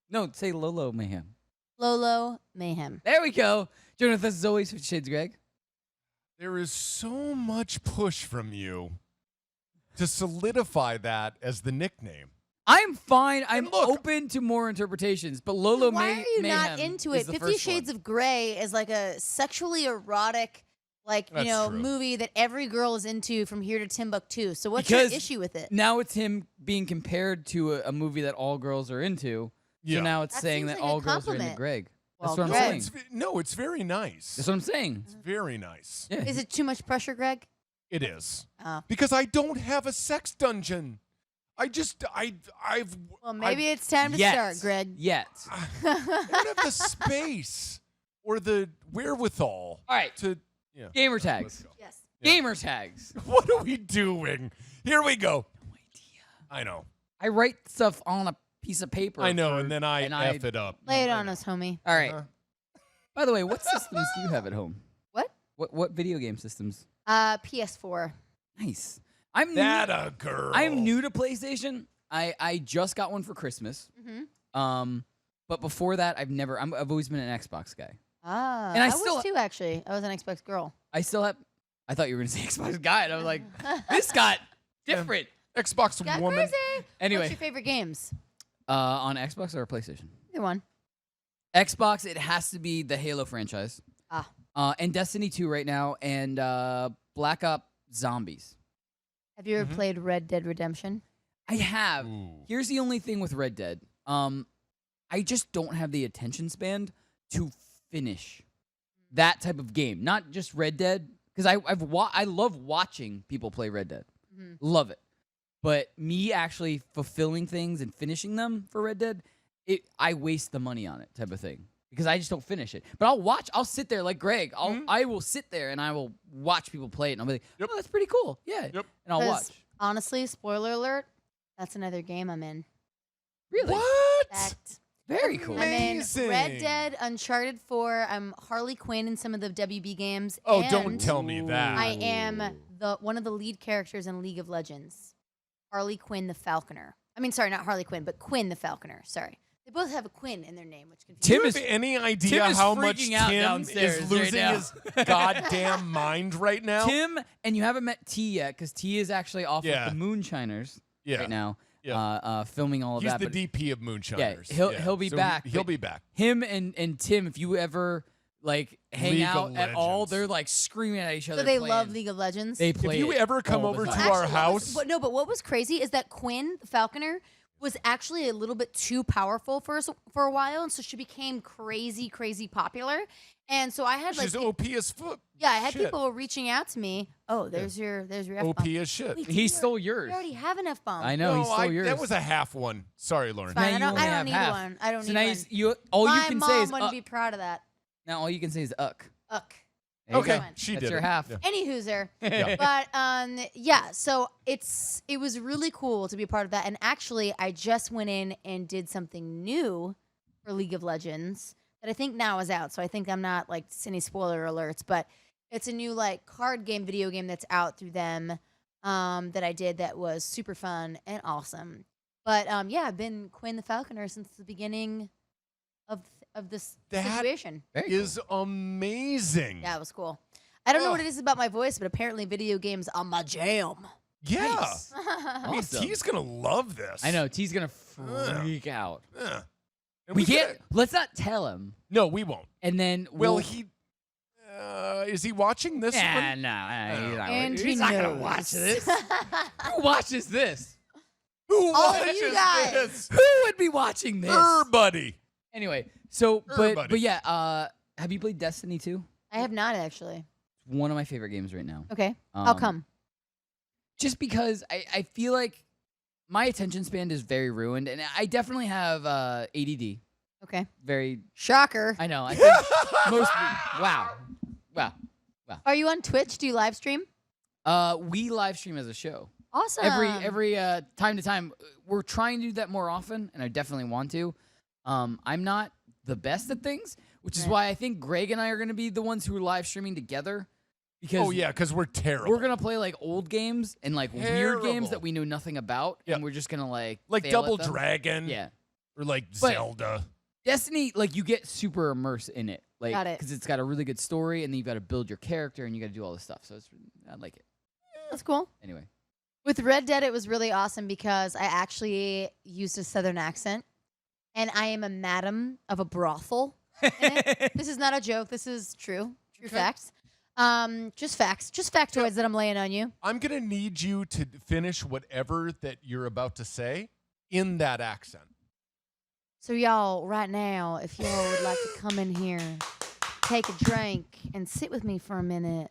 Speaker 1: No, say Lolo Mayhem.
Speaker 4: Lolo Mayhem.
Speaker 1: There we go. Joining with us as always, 50 Shades Greg.
Speaker 3: There is so much push from you to solidify that as the nickname.
Speaker 1: I'm fine. I'm
Speaker 3: look-
Speaker 1: open to more interpretations, but Lolo
Speaker 4: Why are you not
Speaker 1: Mayhem
Speaker 4: into
Speaker 1: is
Speaker 4: it?
Speaker 1: the
Speaker 4: 50
Speaker 1: first
Speaker 4: Shades
Speaker 1: one.
Speaker 4: of Grey is like a sexually erotic, like,
Speaker 3: That's true.
Speaker 4: movie that every girl is into from here to Timbuktu. So what's
Speaker 1: Because
Speaker 4: your issue with it?
Speaker 1: Now it's him being compared to a movie that all girls are into.
Speaker 3: Yeah.
Speaker 1: So now it's
Speaker 4: That
Speaker 1: saying
Speaker 4: seems
Speaker 1: that
Speaker 4: like a
Speaker 1: all girls are into
Speaker 4: compliment.
Speaker 1: Greg.
Speaker 4: Well,
Speaker 1: That's what I'm
Speaker 4: Greg.
Speaker 1: saying.
Speaker 3: No, it's very nice.
Speaker 1: That's what I'm saying.
Speaker 3: It's very nice.
Speaker 1: Yeah.
Speaker 4: Is it too much pressure, Greg?
Speaker 3: It is.
Speaker 4: Oh.
Speaker 3: Because I don't have a sex dungeon. I've
Speaker 4: Well, maybe it's time to
Speaker 1: Yet.
Speaker 4: start, Greg.
Speaker 1: Yet.
Speaker 3: I don't have the space or the wherewithal.
Speaker 1: All right.
Speaker 3: To yeah.
Speaker 1: Gamer
Speaker 3: Let's
Speaker 1: tags.
Speaker 3: go.
Speaker 4: Yes.
Speaker 1: Gamer tags.
Speaker 3: What are we doing? Here we go.
Speaker 1: No idea.
Speaker 3: I know.
Speaker 1: I write stuff on a piece of paper.
Speaker 3: I know,
Speaker 1: for-
Speaker 3: and then I F it up.
Speaker 4: Lay it on us, homie.
Speaker 1: All right.
Speaker 3: Uh-huh.
Speaker 1: By the way, what systems do you have at home?
Speaker 4: What?
Speaker 1: What video game systems?
Speaker 4: PS4.
Speaker 1: Nice. I'm
Speaker 3: That
Speaker 1: new,
Speaker 3: a girl.
Speaker 1: I'm new to PlayStation. I just got one for Christmas.
Speaker 4: Mm-hmm.
Speaker 1: But before that, I've always been an Xbox guy.
Speaker 4: Ah,
Speaker 1: And I
Speaker 4: I
Speaker 1: still-
Speaker 4: was too, actually. I was an Xbox girl.
Speaker 1: I still have. I thought you were gonna say Xbox guy, and I was like, this got different.
Speaker 3: Xbox
Speaker 4: Got
Speaker 3: woman.
Speaker 4: crazy.
Speaker 1: Anyway.
Speaker 4: What's your favorite games?
Speaker 1: On Xbox or PlayStation?
Speaker 4: Either one.
Speaker 1: Xbox, it has to be the Halo franchise.
Speaker 4: Ah.
Speaker 1: And Destiny 2 right now, and Black Ops Zombies.
Speaker 4: Have you ever played Red Dead Redemption?
Speaker 1: I have.
Speaker 3: Ooh.
Speaker 1: Here's the only thing with Red Dead. I just don't have the attention span to finish that type of game. Not just Red Dead, because I love watching people play Red Dead. Love it. But me actually fulfilling things and finishing them for Red Dead, I waste the money on it type of thing. Because I just don't finish it. But I'll sit there like Greg. I will sit there and I will watch people play it. And I'll be like, oh, that's pretty cool. Yeah.
Speaker 3: Yep.
Speaker 1: And I'll
Speaker 4: 'Cause,
Speaker 1: watch.
Speaker 4: Honestly, spoiler alert, that's another game I'm in.
Speaker 1: Really?
Speaker 3: What?
Speaker 4: That
Speaker 1: Very cool.
Speaker 4: I'm in
Speaker 3: Amazing.
Speaker 4: Red Dead, Uncharted 4. I'm Harley Quinn in some of the WB games.
Speaker 3: Oh,
Speaker 4: and
Speaker 3: don't tell me that.
Speaker 4: I am one of the lead characters in League of Legends. Harley Quinn the Falconer. I mean, sorry, not Harley Quinn, but Quinn the Falconer. Sorry. They both have a Quinn in their name, which confuses
Speaker 3: Do you
Speaker 1: Tim
Speaker 3: have
Speaker 1: is-
Speaker 3: any idea
Speaker 1: Tim is
Speaker 3: how much
Speaker 1: freaking out
Speaker 3: Tim
Speaker 1: downstairs
Speaker 3: is
Speaker 1: right
Speaker 3: losing
Speaker 1: now.
Speaker 3: his goddamn mind right now?
Speaker 1: Tim, and you haven't met T yet, because T is actually off
Speaker 3: Yeah.
Speaker 1: with the Moonshiners
Speaker 3: Yeah.
Speaker 1: right now,
Speaker 3: Yeah.
Speaker 1: filming all of
Speaker 3: He's
Speaker 1: that.
Speaker 3: the
Speaker 1: but
Speaker 3: DP of Moonshiners.
Speaker 1: he'll be
Speaker 3: So
Speaker 1: back,
Speaker 3: He'll
Speaker 1: but-
Speaker 3: be back.
Speaker 1: him and Tim, if you ever like hang
Speaker 3: League
Speaker 1: out
Speaker 3: of
Speaker 1: at all,
Speaker 3: Legends.
Speaker 1: they're like screaming at each other.
Speaker 4: So they
Speaker 1: playing.
Speaker 4: love League of Legends.
Speaker 1: They play.
Speaker 3: If you
Speaker 1: it
Speaker 3: ever come
Speaker 1: all the
Speaker 3: over to
Speaker 1: time.
Speaker 3: our
Speaker 4: Actually,
Speaker 3: house,
Speaker 4: but what was crazy is that Quinn the Falconer was actually a little bit too powerful for a while, and so she became crazy popular. And so I had like
Speaker 3: she's OP as foot.
Speaker 4: yeah, I had
Speaker 3: shit.
Speaker 4: people reaching out to me. Oh, there's your
Speaker 3: OP
Speaker 4: F-bomb.
Speaker 3: as shit.
Speaker 4: Wait,
Speaker 1: He
Speaker 4: you
Speaker 1: stole
Speaker 4: You
Speaker 1: yours.
Speaker 4: already have an F-bomb.
Speaker 1: I know he
Speaker 3: No,
Speaker 1: stole yours.
Speaker 3: that was a half one. Sorry, Lauren.
Speaker 4: Fine,
Speaker 1: Now
Speaker 4: I
Speaker 1: you
Speaker 4: don't
Speaker 1: only have
Speaker 4: need
Speaker 1: half.
Speaker 4: one. I don't
Speaker 1: So
Speaker 4: need
Speaker 1: now
Speaker 4: one.
Speaker 1: all
Speaker 4: My
Speaker 1: you can
Speaker 4: mom
Speaker 1: say is
Speaker 4: wouldn't be proud of that.
Speaker 1: now all you can say is uck.
Speaker 4: Uck.
Speaker 1: There you
Speaker 3: Okay,
Speaker 1: go.
Speaker 3: she
Speaker 1: That's
Speaker 3: did
Speaker 1: your
Speaker 3: it.
Speaker 1: half.
Speaker 3: Yeah.
Speaker 4: Any hooser.
Speaker 3: Yeah.
Speaker 4: But yeah, so it was really cool to be a part of that. And actually, I just went in and did something new for League of Legends that I think now is out. So I think I'm not like any spoiler alerts, but it's a new like card game, video game that's out through them that I did that was super fun and awesome. But yeah, I've been Quinn the Falconer since the beginning of this
Speaker 3: That
Speaker 4: situation.
Speaker 1: Very cool.
Speaker 3: is amazing.
Speaker 4: Yeah, it was cool. I don't know
Speaker 3: Ugh.
Speaker 4: what it is about my voice, but apparently video games are my jam.
Speaker 3: Yeah.
Speaker 1: Nice.
Speaker 3: I mean,
Speaker 1: Awesome.
Speaker 3: T's gonna love this.
Speaker 1: I know T's gonna freak out.
Speaker 3: Yeah. And
Speaker 1: We can't.
Speaker 3: gotta-
Speaker 1: Let's not tell him.
Speaker 3: No, we won't.
Speaker 1: And then
Speaker 3: Well,
Speaker 1: we'll,
Speaker 3: he is he watching this
Speaker 1: Yeah,
Speaker 3: one?
Speaker 1: no, he's not,
Speaker 4: And
Speaker 1: he's
Speaker 4: he
Speaker 1: not gonna
Speaker 4: knows.
Speaker 1: watch this. Who watches this?
Speaker 3: Who
Speaker 4: All of
Speaker 3: watches
Speaker 4: you guys.
Speaker 3: this?
Speaker 1: Who would be watching this?
Speaker 3: Buddy.
Speaker 1: Anyway, so
Speaker 3: buddy.
Speaker 1: but yeah, have you played Destiny 2?
Speaker 4: I have not actually.
Speaker 1: One of my favorite games right now.
Speaker 4: Okay. How
Speaker 1: Um,
Speaker 4: come?
Speaker 1: Just because I feel like my attention span is very ruined, and I definitely have ADD.
Speaker 4: Okay.
Speaker 1: Very.
Speaker 4: Shocker.
Speaker 1: I know. I think most. Wow.
Speaker 4: Are you on Twitch? Do you live stream?
Speaker 1: We live stream as a show.
Speaker 4: Awesome.
Speaker 1: Every time to time. We're trying to do that more often, and I definitely want to. I'm not the best at things, which is
Speaker 4: Right.
Speaker 1: why I think Greg and I are going to be the ones who are live streaming together. Because
Speaker 3: Oh yeah, because we're terrible.
Speaker 1: we're gonna play like old games and like weird games
Speaker 3: Terrible.
Speaker 1: that we know nothing about,
Speaker 3: Yeah.
Speaker 1: and we're just gonna like
Speaker 3: like
Speaker 1: fail
Speaker 3: Double
Speaker 1: at them.
Speaker 3: Dragon.
Speaker 1: Yeah,
Speaker 3: Or like
Speaker 1: But-
Speaker 3: Zelda.
Speaker 1: Destiny, like you get super immersed in it, like
Speaker 4: Got it.
Speaker 1: because it's got a really good story, and then you got to build your character, and you got to do all this stuff. So I like it
Speaker 4: That's cool.
Speaker 1: anyway.
Speaker 4: With Red Dead, it was really awesome because I actually used a Southern accent, and I am a madam of a brothel. in it. This is not a joke. This is true facts. Just facts, just factoids that I'm laying on you.
Speaker 3: I'm gonna need you to finish whatever that you're about to say in that accent.
Speaker 4: So y'all, right now, if y'all would like to come in here, take a drink, and sit with me for a minute,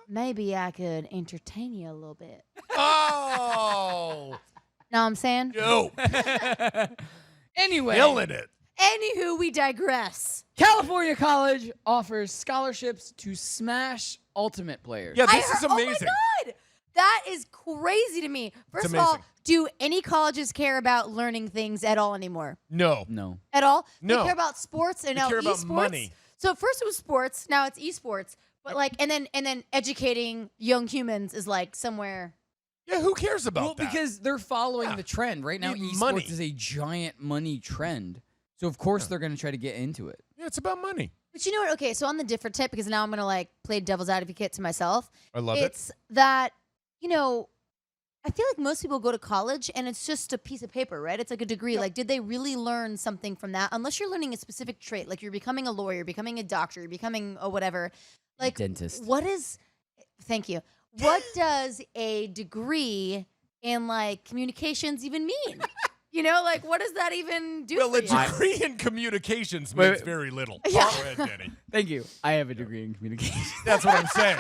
Speaker 4: maybe I could entertain you a little bit.
Speaker 3: Oh,
Speaker 4: Know what I'm saying?
Speaker 3: no,
Speaker 1: Anyway,
Speaker 3: killing it.
Speaker 4: Anywho, we digress.
Speaker 1: California College offers scholarships to Smash Ultimate players.
Speaker 3: Yeah, this is amazing.
Speaker 4: Oh my God! That is crazy to me. First of all,
Speaker 3: amazing.
Speaker 4: do any colleges care about learning things at all anymore?
Speaker 3: No,
Speaker 1: No.
Speaker 4: At all?
Speaker 3: No.
Speaker 4: They care about sports and
Speaker 3: They
Speaker 4: now
Speaker 3: care about
Speaker 4: esports.
Speaker 3: money.
Speaker 4: So first it was sports, now it's esports. But like, and then educating young humans is like somewhere.
Speaker 3: Yeah, who cares about
Speaker 1: Well,
Speaker 3: that?
Speaker 1: because they're following the trend. Right now,
Speaker 3: Need
Speaker 1: esports
Speaker 3: money.
Speaker 1: is a giant money trend. So, of course, they're going to try to get into it.
Speaker 3: Yeah, it's about money.
Speaker 4: But you know what? Okay, so on the different tip, because now I'm gonna like play devil's advocate to myself.
Speaker 3: I love
Speaker 4: It's that, you know, I feel like most people go to college and it's just a piece of paper, right? It's like a degree.
Speaker 3: Yep.
Speaker 4: Like, did they really learn something from that? Unless you're learning a specific trait, like you're becoming a lawyer, becoming a doctor, you're becoming a whatever. Like,
Speaker 1: Dentist.
Speaker 4: what is, thank you. What does a degree in like communications even mean? You know, like, what does that even do
Speaker 3: Well,
Speaker 4: for
Speaker 3: a
Speaker 4: you?
Speaker 3: degree in communications
Speaker 1: Wait,
Speaker 3: means
Speaker 1: wait.
Speaker 3: very little.
Speaker 4: Yeah.
Speaker 3: Go ahead, Danny.
Speaker 1: Thank you. I have a degree in communication.
Speaker 3: That's what I'm saying.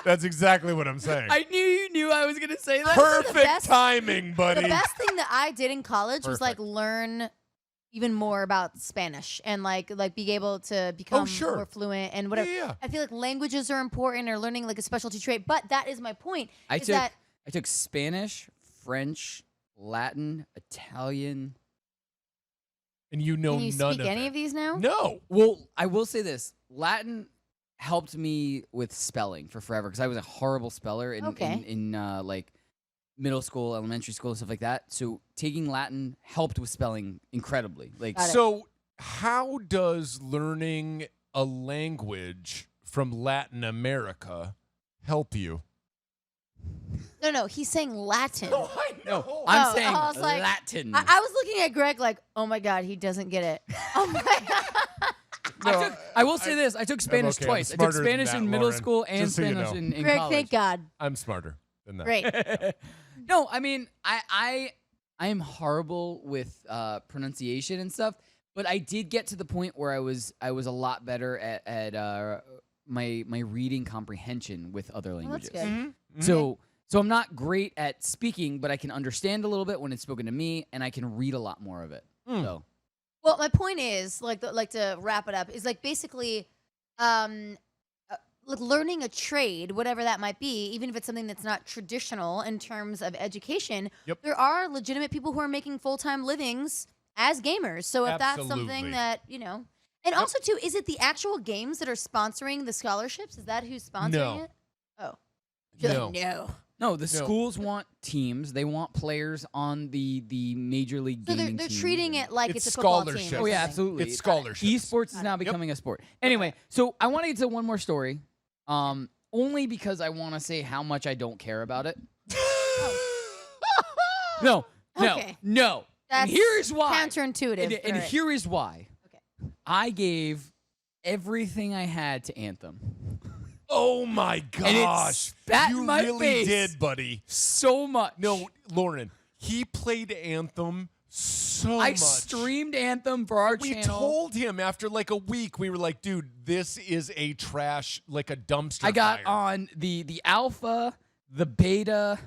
Speaker 3: That's exactly what I'm saying.
Speaker 1: I knew you knew I was going to say that.
Speaker 3: Perfect
Speaker 4: best-
Speaker 3: timing, buddy.
Speaker 4: The best thing that I did in college was like
Speaker 3: Perfect.
Speaker 4: learn even more about Spanish and like be able to become
Speaker 3: sure.
Speaker 4: more fluent and whatever.
Speaker 3: Yeah.
Speaker 4: I feel like languages are important or learning like a specialty trait. But that is my point.
Speaker 1: I
Speaker 4: is
Speaker 1: took
Speaker 4: that
Speaker 1: I took Spanish, French, Latin, Italian.
Speaker 3: And you know
Speaker 4: can you
Speaker 3: none
Speaker 4: speak
Speaker 3: of
Speaker 4: any
Speaker 3: it.
Speaker 4: of these now?
Speaker 3: No.
Speaker 1: Well, I will say this. Latin helped me with spelling for forever because I was a horrible speller in like middle school, elementary school, and stuff like that. So taking Latin helped with spelling incredibly. Like,
Speaker 4: Got it.
Speaker 3: So, how does learning a language from Latin America help you?
Speaker 4: No, he's saying Latin.
Speaker 3: I know.
Speaker 1: I'm
Speaker 4: No,
Speaker 1: saying
Speaker 4: I was like-
Speaker 1: Latin.
Speaker 4: I was looking at Greg like, oh my God, he doesn't get it. Oh my God.
Speaker 1: I will say this. I took Spanish
Speaker 3: okay. I'm
Speaker 1: twice. I took
Speaker 3: smarter than
Speaker 1: Spanish
Speaker 3: that,
Speaker 1: in middle
Speaker 3: Lauren.
Speaker 1: school and
Speaker 3: Just so you
Speaker 1: Spanish
Speaker 3: know.
Speaker 1: in
Speaker 4: Greg,
Speaker 1: college.
Speaker 4: thank God.
Speaker 3: I'm smarter than that.
Speaker 4: Great.
Speaker 1: No, I mean, I am horrible with pronunciation and stuff, but I did get to the point where I was a lot better at my reading comprehension with other languages.
Speaker 4: That's good.
Speaker 1: So I'm not great at speaking, but I can understand a little bit when it's spoken to me, and I can read a lot more of it. So
Speaker 4: Well, my point is, like to wrap it up, is like basically, like learning a trade, whatever that might be, even if it's something that's not traditional in terms of education.
Speaker 3: Yep.
Speaker 4: There are legitimate people who are making full-time livings as gamers. So if that's
Speaker 3: Absolutely.
Speaker 4: something that and also too, is it the actual games that are sponsoring the scholarships? Is that who's sponsoring
Speaker 3: No.
Speaker 4: it? Oh, You're
Speaker 3: No.
Speaker 4: like, no.
Speaker 1: no, the schools want teams. They want players on the major league
Speaker 4: So
Speaker 1: gaming
Speaker 4: they're
Speaker 1: teams
Speaker 4: treating
Speaker 1: and-
Speaker 4: it like
Speaker 3: It's
Speaker 4: it's a football team.
Speaker 3: scholarships.
Speaker 4: or
Speaker 1: Oh yeah,
Speaker 4: something.
Speaker 1: absolutely.
Speaker 3: It's scholarships.
Speaker 1: Esports is now becoming a sport. Anyway, so I want to get to one more story, only because I want to say how much I don't care about it. No.
Speaker 4: Okay.
Speaker 1: And
Speaker 4: That's
Speaker 1: here is why.
Speaker 4: counterintuitive.
Speaker 1: And
Speaker 4: All right.
Speaker 1: here is why.
Speaker 4: Okay.
Speaker 1: I gave everything I had to Anthem.
Speaker 3: Oh my
Speaker 1: And it
Speaker 3: gosh.
Speaker 1: spat
Speaker 3: You
Speaker 1: in my
Speaker 3: really
Speaker 1: face.
Speaker 3: did, buddy.
Speaker 1: So much.
Speaker 3: No, Lauren, he played Anthem so
Speaker 1: I
Speaker 3: much.
Speaker 1: streamed Anthem for our
Speaker 3: We
Speaker 1: channel.
Speaker 3: told him after like a week, we were like, dude, this is a trash, like a dumpster
Speaker 1: I got
Speaker 3: fire.
Speaker 1: on the alpha, the beta,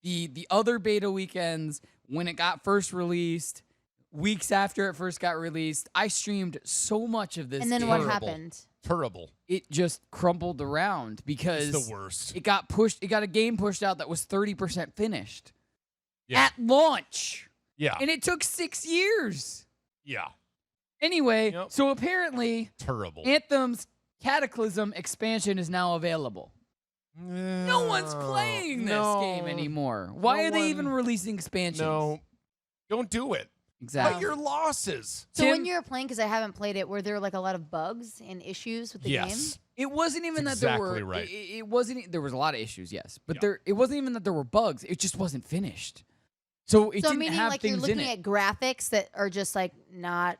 Speaker 1: the other beta weekends when it got first released, weeks after it first got released. I streamed so much of this
Speaker 4: And then
Speaker 1: game.
Speaker 4: what
Speaker 3: Terrible.
Speaker 4: happened?
Speaker 3: Terrible.
Speaker 1: It just crumbled around because
Speaker 3: It's the worst.
Speaker 1: it got pushed. It got a game pushed out that was 30% finished
Speaker 3: Yeah.
Speaker 1: at launch,
Speaker 3: Yeah.
Speaker 1: and it took 6 years.
Speaker 3: Yeah.
Speaker 1: Anyway,
Speaker 3: Yep.
Speaker 1: so apparently
Speaker 3: Terrible.
Speaker 1: Anthem's Cataclysm expansion is now available. No one's playing this game anymore. Why
Speaker 3: No
Speaker 1: are they
Speaker 3: one-
Speaker 1: even releasing expansions?
Speaker 3: No. Don't do it.
Speaker 1: Exactly.
Speaker 3: Cut your losses.
Speaker 4: So when
Speaker 1: Tim-
Speaker 4: you were playing, because I haven't played it, were there like a lot of bugs and issues with the game?
Speaker 3: Yes.
Speaker 1: It wasn't even
Speaker 3: That's
Speaker 1: that there
Speaker 3: exactly
Speaker 1: were.
Speaker 3: right.
Speaker 1: It wasn't. There was a lot of issues, yes, but
Speaker 3: Yeah.
Speaker 1: it wasn't even that there were bugs. It just wasn't finished. So it
Speaker 4: So
Speaker 1: didn't
Speaker 4: meaning
Speaker 1: have
Speaker 4: like you're
Speaker 1: things in
Speaker 4: looking
Speaker 1: it.
Speaker 4: at graphics that are just like not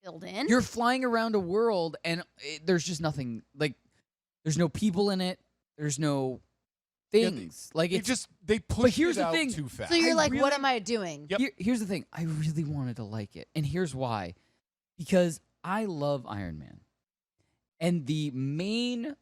Speaker 4: filled in.
Speaker 1: You're flying around a world, and there's just nothing. Like, there's no people in it. There's no things.
Speaker 3: They
Speaker 1: But
Speaker 3: pushed
Speaker 1: here's
Speaker 3: it
Speaker 1: the
Speaker 3: out
Speaker 1: thing.
Speaker 3: too fast.
Speaker 4: so you're
Speaker 1: I
Speaker 4: like, what
Speaker 1: really-
Speaker 4: am I doing?
Speaker 3: Yep.
Speaker 1: Here's the thing. I really wanted to like it, and here's why. Because I love Iron Man. And the main,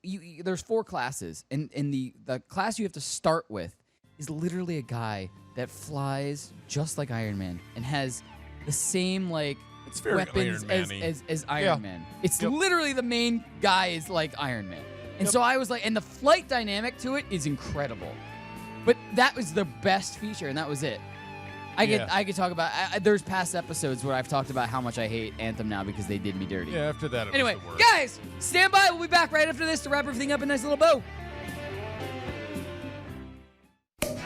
Speaker 1: there's 4 classes, and the class you have to start with is literally a guy that flies just like Iron Man and has the same like
Speaker 3: It's very
Speaker 1: weapons
Speaker 3: Iron Man-y.
Speaker 1: as Iron
Speaker 3: Yeah.
Speaker 1: Man. It's
Speaker 3: Yep.
Speaker 1: literally the main guy is like Iron Man, and
Speaker 3: Yep.
Speaker 1: so I was like, and the flight dynamic to it is incredible. But that was the best feature, and that was it. I could talk about. There's past episodes where I've talked about how much I hate Anthem now because they did me dirty.
Speaker 3: Yeah, after that, it
Speaker 1: Anyway,
Speaker 3: was the worst.
Speaker 1: guys, stand by. We'll be back right after this to wrap everything up in a nice little bow.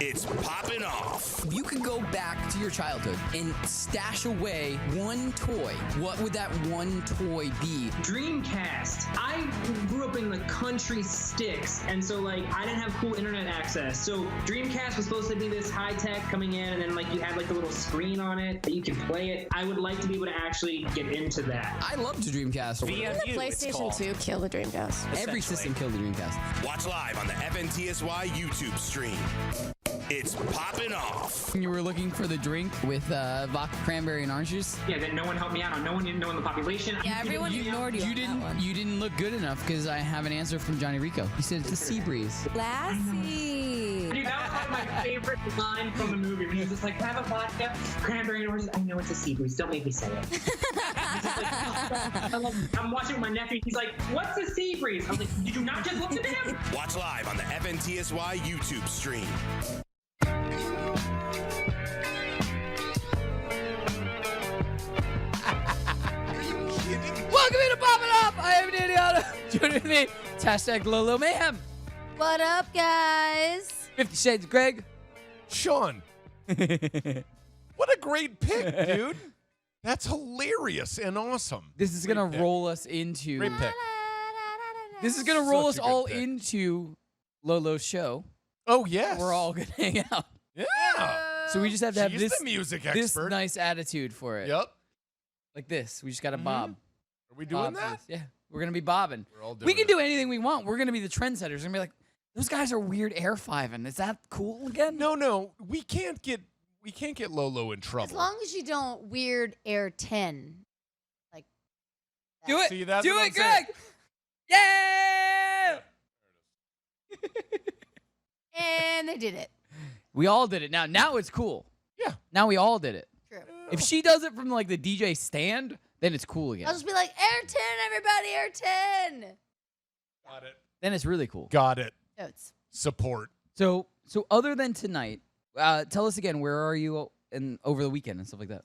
Speaker 2: It's Poppin' Off.
Speaker 9: If you could go back to your childhood and stash away one toy, what would that one toy be?
Speaker 8: Dreamcast. I grew up in the country sticks, and so like I didn't have cool internet access. So Dreamcast was supposed to be this high tech coming in, and then like you had like the little screen on it that you could play it. I would like to be able to actually get into that.
Speaker 9: I loved Dreamcast.
Speaker 11: Didn't the PlayStation 2 kill the Dreamcast?
Speaker 9: Every system killed the Dreamcast.
Speaker 2: Watch live on the FNTSY YouTube stream. It's Poppin' Off.
Speaker 9: When you were looking for the drink with vodka, cranberry, and orange juice,
Speaker 8: Yeah, that no one helped me out on. No one didn't know in the population.
Speaker 11: Yeah, everyone ignored you.
Speaker 9: you
Speaker 11: on that
Speaker 9: didn't
Speaker 11: one.
Speaker 9: you didn't look good enough because I have an answer from Johnny Rico. He said it's a sea breeze.
Speaker 11: Lassie.
Speaker 8: Dude, that was like my favorite line from the movie when he was just like, have a vodka, cranberry, and oranges. I know it's a sea breeze. Don't make me say it. I'm watching with my nephew. He's like, what's a sea breeze? I was like, did you not just look at him?
Speaker 2: Watch live on the FNTSY YouTube stream.
Speaker 1: Welcome into Poppin' Off. I am Danny Otto. Joining with me, it's hashtag Lolo Mayhem.
Speaker 4: What up, guys?
Speaker 1: 50 Shades of Greg.
Speaker 3: Sean, what a great pick, dude. That's hilarious and awesome.
Speaker 1: This is
Speaker 3: Great
Speaker 1: gonna
Speaker 3: pick.
Speaker 1: roll us into.
Speaker 3: Great pick.
Speaker 1: This is gonna roll
Speaker 3: Such
Speaker 1: us
Speaker 3: a good
Speaker 1: all
Speaker 3: pick.
Speaker 1: into Lolo's show.
Speaker 3: Oh, yes.
Speaker 1: We're all gonna hang out.
Speaker 3: Yeah.
Speaker 1: So we just have to have
Speaker 3: She's
Speaker 1: this
Speaker 3: the music
Speaker 1: this
Speaker 3: expert.
Speaker 1: nice attitude for it.
Speaker 3: Yep.
Speaker 1: Like this. We just got to
Speaker 3: Mhm.
Speaker 1: bob.
Speaker 3: Are we doing
Speaker 1: Bob
Speaker 3: that?
Speaker 1: this. Yeah. We're gonna be bobbing.
Speaker 3: We're all doing
Speaker 1: We can
Speaker 3: it.
Speaker 1: do anything we want. We're gonna be the trendsetters. We're gonna be like, those guys are weird air fiving. Is that cool again?
Speaker 3: No. We can't get Lolo in
Speaker 4: As
Speaker 3: trouble.
Speaker 4: long as you don't weird air 10. Like,
Speaker 1: Do it.
Speaker 3: See, that's
Speaker 1: Do
Speaker 3: what
Speaker 1: it,
Speaker 3: I'm saying.
Speaker 1: Greg. Yeah.
Speaker 4: and they did it.
Speaker 1: We all did it. Now it's cool.
Speaker 3: Yeah.
Speaker 1: Now we all did it.
Speaker 4: True.
Speaker 1: If she does it from like the DJ stand, then it's cool again.
Speaker 4: I'll just be like, air 10, everybody, air 10.
Speaker 3: Got it.
Speaker 1: Then it's really cool.
Speaker 3: Got it.
Speaker 4: Notes.
Speaker 3: Support.
Speaker 1: So other than tonight, tell us again, where are you over the weekend and stuff like that?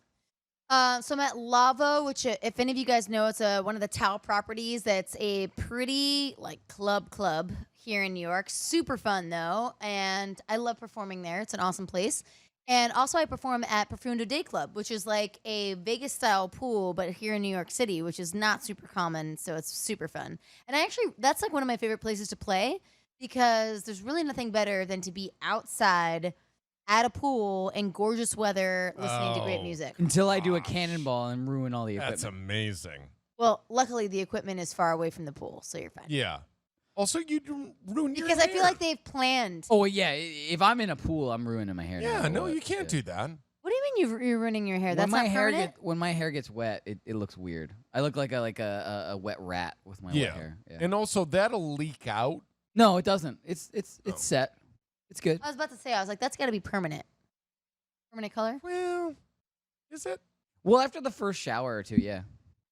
Speaker 4: So I'm at Lavo, which, if any of you guys know, it's one of the Tao properties. That's a pretty like club here in New York. Super fun though, and I love performing there. It's an awesome place. And also, I perform at Profundo Day Club, which is like a Vegas style pool, but here in New York City, which is not super common. So it's super fun. And that's like one of my favorite places to play because there's really nothing better than to be outside at a pool in gorgeous weather listening to great
Speaker 3: Oh.
Speaker 4: music.
Speaker 1: Until I do a cannonball and ruin all the
Speaker 3: That's
Speaker 1: equipment.
Speaker 3: amazing.
Speaker 4: Well, luckily the equipment is far away from the pool, so you're fine.
Speaker 3: Yeah. Also, you ruin your
Speaker 4: Because I feel
Speaker 3: hair.
Speaker 4: like they've planned.
Speaker 1: Oh yeah, if I'm in a pool, I'm ruining my hair.
Speaker 3: Yeah,
Speaker 1: matter
Speaker 3: no,
Speaker 1: what.
Speaker 3: you can't
Speaker 1: Yeah.
Speaker 3: do that.
Speaker 4: What do you mean you're ruining your hair? That's
Speaker 1: when my
Speaker 4: not
Speaker 1: hair
Speaker 4: permanent?
Speaker 1: when my hair gets wet, it looks weird. I look like a wet rat with my
Speaker 3: Yeah.
Speaker 1: wet hair. Yeah.
Speaker 3: And also, that'll leak out.
Speaker 1: No, it doesn't. It's
Speaker 3: Oh.
Speaker 1: set. It's good.
Speaker 4: I was about to say, I was like, that's got to be permanent. Permanent color?
Speaker 3: Well, is it?
Speaker 1: Well, after the first shower or two, yeah,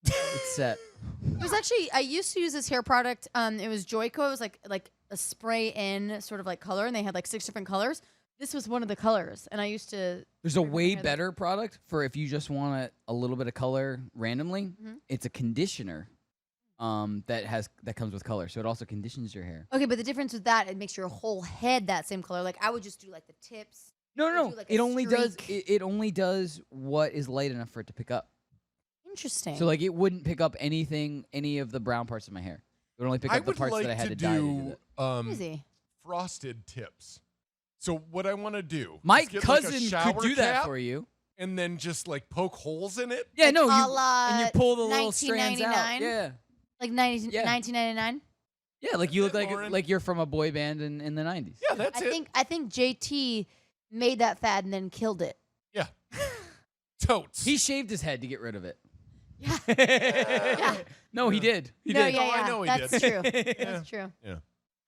Speaker 1: it's set.
Speaker 4: There's actually, I used to use this hair product. It was Joico. It was like a spray in sort of like color, and they had like 6 different colors. This was one of the colors, and I used to.
Speaker 1: There's a
Speaker 4: wear my
Speaker 1: way
Speaker 4: hair that-
Speaker 1: better product for if you just want a little bit of color randomly.
Speaker 4: Mhm.
Speaker 1: It's a conditioner that comes with color, so it also conditions your hair.
Speaker 4: Okay, but the difference with that, it makes your whole head that same color. Like I would just do like the tips.
Speaker 1: No,
Speaker 4: Or
Speaker 1: no,
Speaker 4: do, like,
Speaker 1: it
Speaker 4: a
Speaker 1: only does
Speaker 4: streak.
Speaker 1: it only does what is light enough for it to pick up.
Speaker 4: Interesting.
Speaker 1: So like it wouldn't pick up any of the brown parts of my hair. It would only pick
Speaker 3: I
Speaker 1: up the
Speaker 3: would
Speaker 1: parts
Speaker 3: like
Speaker 1: that I had
Speaker 3: to
Speaker 1: to die to do that.
Speaker 4: Easy.
Speaker 3: frosted tips. So what I want to do,
Speaker 1: My
Speaker 3: is get like a
Speaker 1: cousin could
Speaker 3: shower
Speaker 1: do that
Speaker 3: cap
Speaker 1: for you.
Speaker 3: and then just like poke holes in it.
Speaker 1: Yeah, no,
Speaker 4: a
Speaker 1: you
Speaker 4: la
Speaker 1: and you pull the little strands out.
Speaker 4: 1999?
Speaker 1: Yeah,
Speaker 4: Like
Speaker 1: Yeah.
Speaker 4: 1999.
Speaker 1: yeah, like you look
Speaker 3: it, Lauren.
Speaker 1: like you're from a boy band in the 90s.
Speaker 3: Yeah, that's it.
Speaker 4: I think JT made that fad and then killed it.
Speaker 3: Yeah. Totes.
Speaker 1: He shaved his head to get rid of it.
Speaker 4: Yeah.
Speaker 1: No, he did. He
Speaker 4: no,
Speaker 1: did.
Speaker 4: yeah,
Speaker 3: Oh, I
Speaker 4: yeah.
Speaker 3: know he
Speaker 4: That's
Speaker 3: did.
Speaker 4: true.
Speaker 3: Yeah.
Speaker 4: That's true.
Speaker 3: Yeah.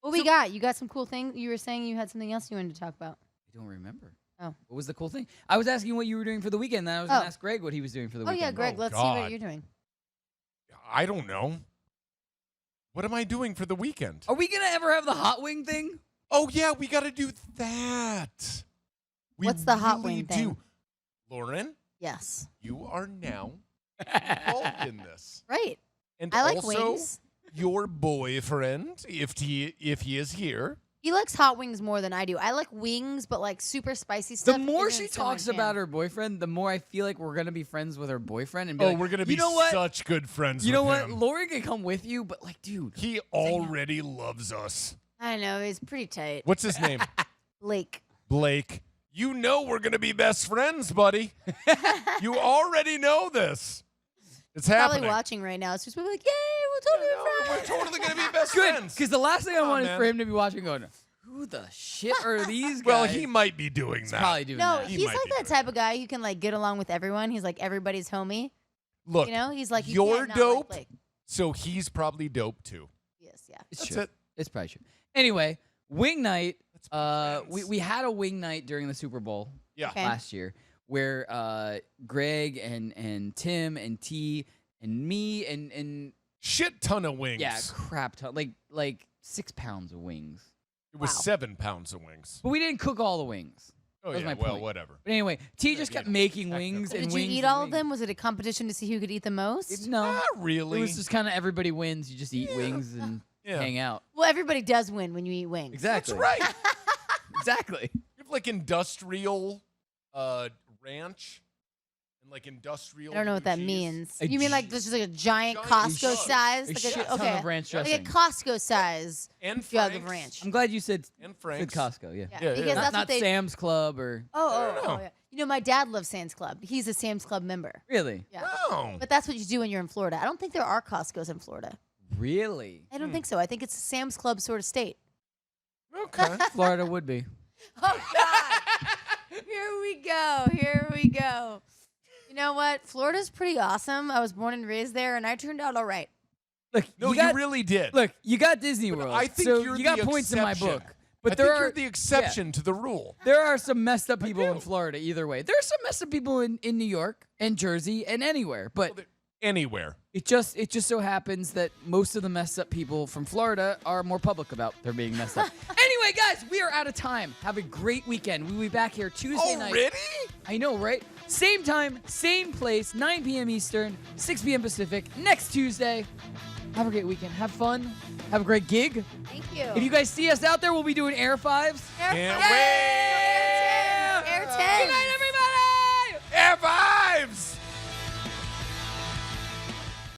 Speaker 4: What we got? You got some cool things? You were saying you had something else you wanted to talk about.
Speaker 1: I don't remember.
Speaker 4: Oh.
Speaker 1: What was the cool thing? I was asking what you were doing for the weekend, and I was going
Speaker 4: Oh.
Speaker 1: to ask Greg what he was doing for the
Speaker 4: Oh
Speaker 1: weekend.
Speaker 4: yeah, Greg.
Speaker 3: Oh,
Speaker 4: Let's see
Speaker 3: God.
Speaker 4: what you're doing.
Speaker 3: I don't know. What am I doing for the weekend?
Speaker 1: Are we going to ever have the hot wing thing?
Speaker 3: Oh yeah, we got to do that. We
Speaker 4: What's the hot
Speaker 3: really
Speaker 4: wing thing?
Speaker 3: do. Lauren,
Speaker 4: Yes.
Speaker 3: you are now involved in this.
Speaker 4: Right.
Speaker 3: And
Speaker 4: I like
Speaker 3: also,
Speaker 4: wings.
Speaker 3: your boyfriend, if he is here.
Speaker 4: He likes hot wings more than I do. I like wings, but like super spicy stuff.
Speaker 1: The more
Speaker 4: isn't
Speaker 1: she
Speaker 4: so my
Speaker 1: talks
Speaker 4: jam.
Speaker 1: about her boyfriend, the more I feel like we're going to be friends with her boyfriend. And be
Speaker 3: Oh,
Speaker 1: like,
Speaker 3: we're gonna be
Speaker 1: you know what?
Speaker 3: such good friends.
Speaker 1: You know
Speaker 3: with
Speaker 1: what?
Speaker 3: him.
Speaker 1: Lauren can come with you, but like, dude.
Speaker 3: He already loves us.
Speaker 4: I know he's pretty tight.
Speaker 3: What's his name?
Speaker 4: Blake.
Speaker 3: Blake. You know we're gonna be best friends, buddy. You already know this. It's happening.
Speaker 4: Probably watching right now. It's just like, yay, we're totally
Speaker 3: We're
Speaker 4: friends.
Speaker 3: totally gonna be best
Speaker 1: Good,
Speaker 3: friends.
Speaker 1: because the last thing I
Speaker 3: Come on,
Speaker 1: wanted
Speaker 3: man.
Speaker 1: for him to be watching going, who the shit are these guys?
Speaker 3: Well, he might be doing
Speaker 1: He's
Speaker 3: that.
Speaker 1: probably doing
Speaker 4: No,
Speaker 1: that.
Speaker 3: He
Speaker 4: he's
Speaker 3: might
Speaker 4: like
Speaker 3: be
Speaker 4: that
Speaker 3: doing
Speaker 4: type of guy who can like get along with everyone. He's like everybody's homie.
Speaker 3: Look,
Speaker 4: You know, he's like you
Speaker 3: you're
Speaker 4: can't not like
Speaker 3: dope,
Speaker 4: Blake.
Speaker 3: so he's probably dope too.
Speaker 4: Yes, yeah.
Speaker 1: It's
Speaker 3: That's
Speaker 1: true.
Speaker 3: it.
Speaker 1: It's probably true. Anyway, wing night.
Speaker 3: Let's be friends.
Speaker 1: We had a wing night during the Super Bowl
Speaker 3: Yeah.
Speaker 4: Okay.
Speaker 1: last year where Greg and Tim and T and me and
Speaker 3: Shit ton of wings.
Speaker 1: yeah, crap ton, like 6 pounds of wings.
Speaker 3: It was
Speaker 4: Wow.
Speaker 3: 7 pounds of wings.
Speaker 1: But we didn't cook all the wings.
Speaker 3: Oh
Speaker 1: That was
Speaker 3: yeah,
Speaker 1: my
Speaker 3: well,
Speaker 1: point.
Speaker 3: whatever.
Speaker 1: But anyway, T
Speaker 3: Yeah,
Speaker 1: just
Speaker 3: you
Speaker 1: kept
Speaker 3: know,
Speaker 1: making
Speaker 3: technically.
Speaker 1: wings and
Speaker 4: Did you
Speaker 1: wings.
Speaker 4: eat
Speaker 1: and
Speaker 4: all of
Speaker 1: wings.
Speaker 4: them? Was it a competition to see who could eat the most?
Speaker 1: No,
Speaker 3: Not really.
Speaker 1: it was just kind of everybody wins. You just eat wings and
Speaker 3: Yeah.
Speaker 1: hang out.
Speaker 4: Well, everybody does win when you eat wings.
Speaker 1: Exactly.
Speaker 3: That's right.
Speaker 1: Exactly.
Speaker 3: You have like industrial ranch and like industrial.
Speaker 4: I don't know what that
Speaker 3: cheese.
Speaker 4: means.
Speaker 1: A
Speaker 4: You mean like
Speaker 1: gi-
Speaker 4: this is like a giant
Speaker 3: Giant
Speaker 4: Costco
Speaker 3: jug.
Speaker 4: size?
Speaker 1: A
Speaker 4: Like
Speaker 1: shit ton
Speaker 4: okay.
Speaker 1: of ranch
Speaker 4: Like a
Speaker 1: dressing.
Speaker 4: Costco size
Speaker 3: And
Speaker 4: jug
Speaker 3: Frank's.
Speaker 4: of ranch.
Speaker 1: I'm glad you said
Speaker 3: And
Speaker 1: said
Speaker 3: Frank's.
Speaker 1: Costco. Yeah.
Speaker 4: Yeah,
Speaker 3: Yeah,
Speaker 4: because
Speaker 3: yeah.
Speaker 4: that's
Speaker 1: Not
Speaker 4: what they.
Speaker 1: Sam's Club or
Speaker 4: Oh,
Speaker 3: know.
Speaker 4: yeah. You know, my dad loves Sam's Club. He's a Sam's Club member.
Speaker 1: really,
Speaker 4: Yeah.
Speaker 3: Oh.
Speaker 4: But that's what you do when you're in Florida. I don't think there are Costco's in Florida.
Speaker 1: really.
Speaker 4: I don't think so. I think it's a Sam's Club sort of state.
Speaker 3: Okay.
Speaker 1: Florida would be.
Speaker 4: Oh God! Here we go. Here we go. You know what? Florida's pretty awesome. I was born and raised there, and I turned out all right.
Speaker 1: Look,
Speaker 3: No,
Speaker 1: you got,
Speaker 3: really did.
Speaker 1: look, you got Disney
Speaker 3: But
Speaker 1: World.
Speaker 3: I think
Speaker 1: so
Speaker 3: you're
Speaker 1: you got
Speaker 3: the
Speaker 1: points in my
Speaker 3: exception.
Speaker 1: book. But
Speaker 3: I
Speaker 1: there
Speaker 3: think
Speaker 1: are
Speaker 3: you're the exception to the rule.
Speaker 1: there are some messed up people in
Speaker 3: do.
Speaker 1: Florida. Either way, there are some messed up people in New York and Jersey and anywhere. But
Speaker 3: Anywhere.
Speaker 1: it just so happens that most of the messed up people from Florida are more public about their being messed up. Anyway, guys, we are out of time. Have a great weekend. We'll be back here Tuesday night.
Speaker 3: Already?
Speaker 1: I know, right? Same time, same place, 9 p.m. Eastern, 6 p.m. Pacific, next Tuesday. Have a great weekend. Have fun. Have a great gig.
Speaker 4: Thank you.
Speaker 1: If you guys see us out there, we'll be doing Air 5s.
Speaker 4: Air
Speaker 3: Can't
Speaker 4: five.
Speaker 3: wait.
Speaker 4: Air 10.
Speaker 1: Good night, everybody.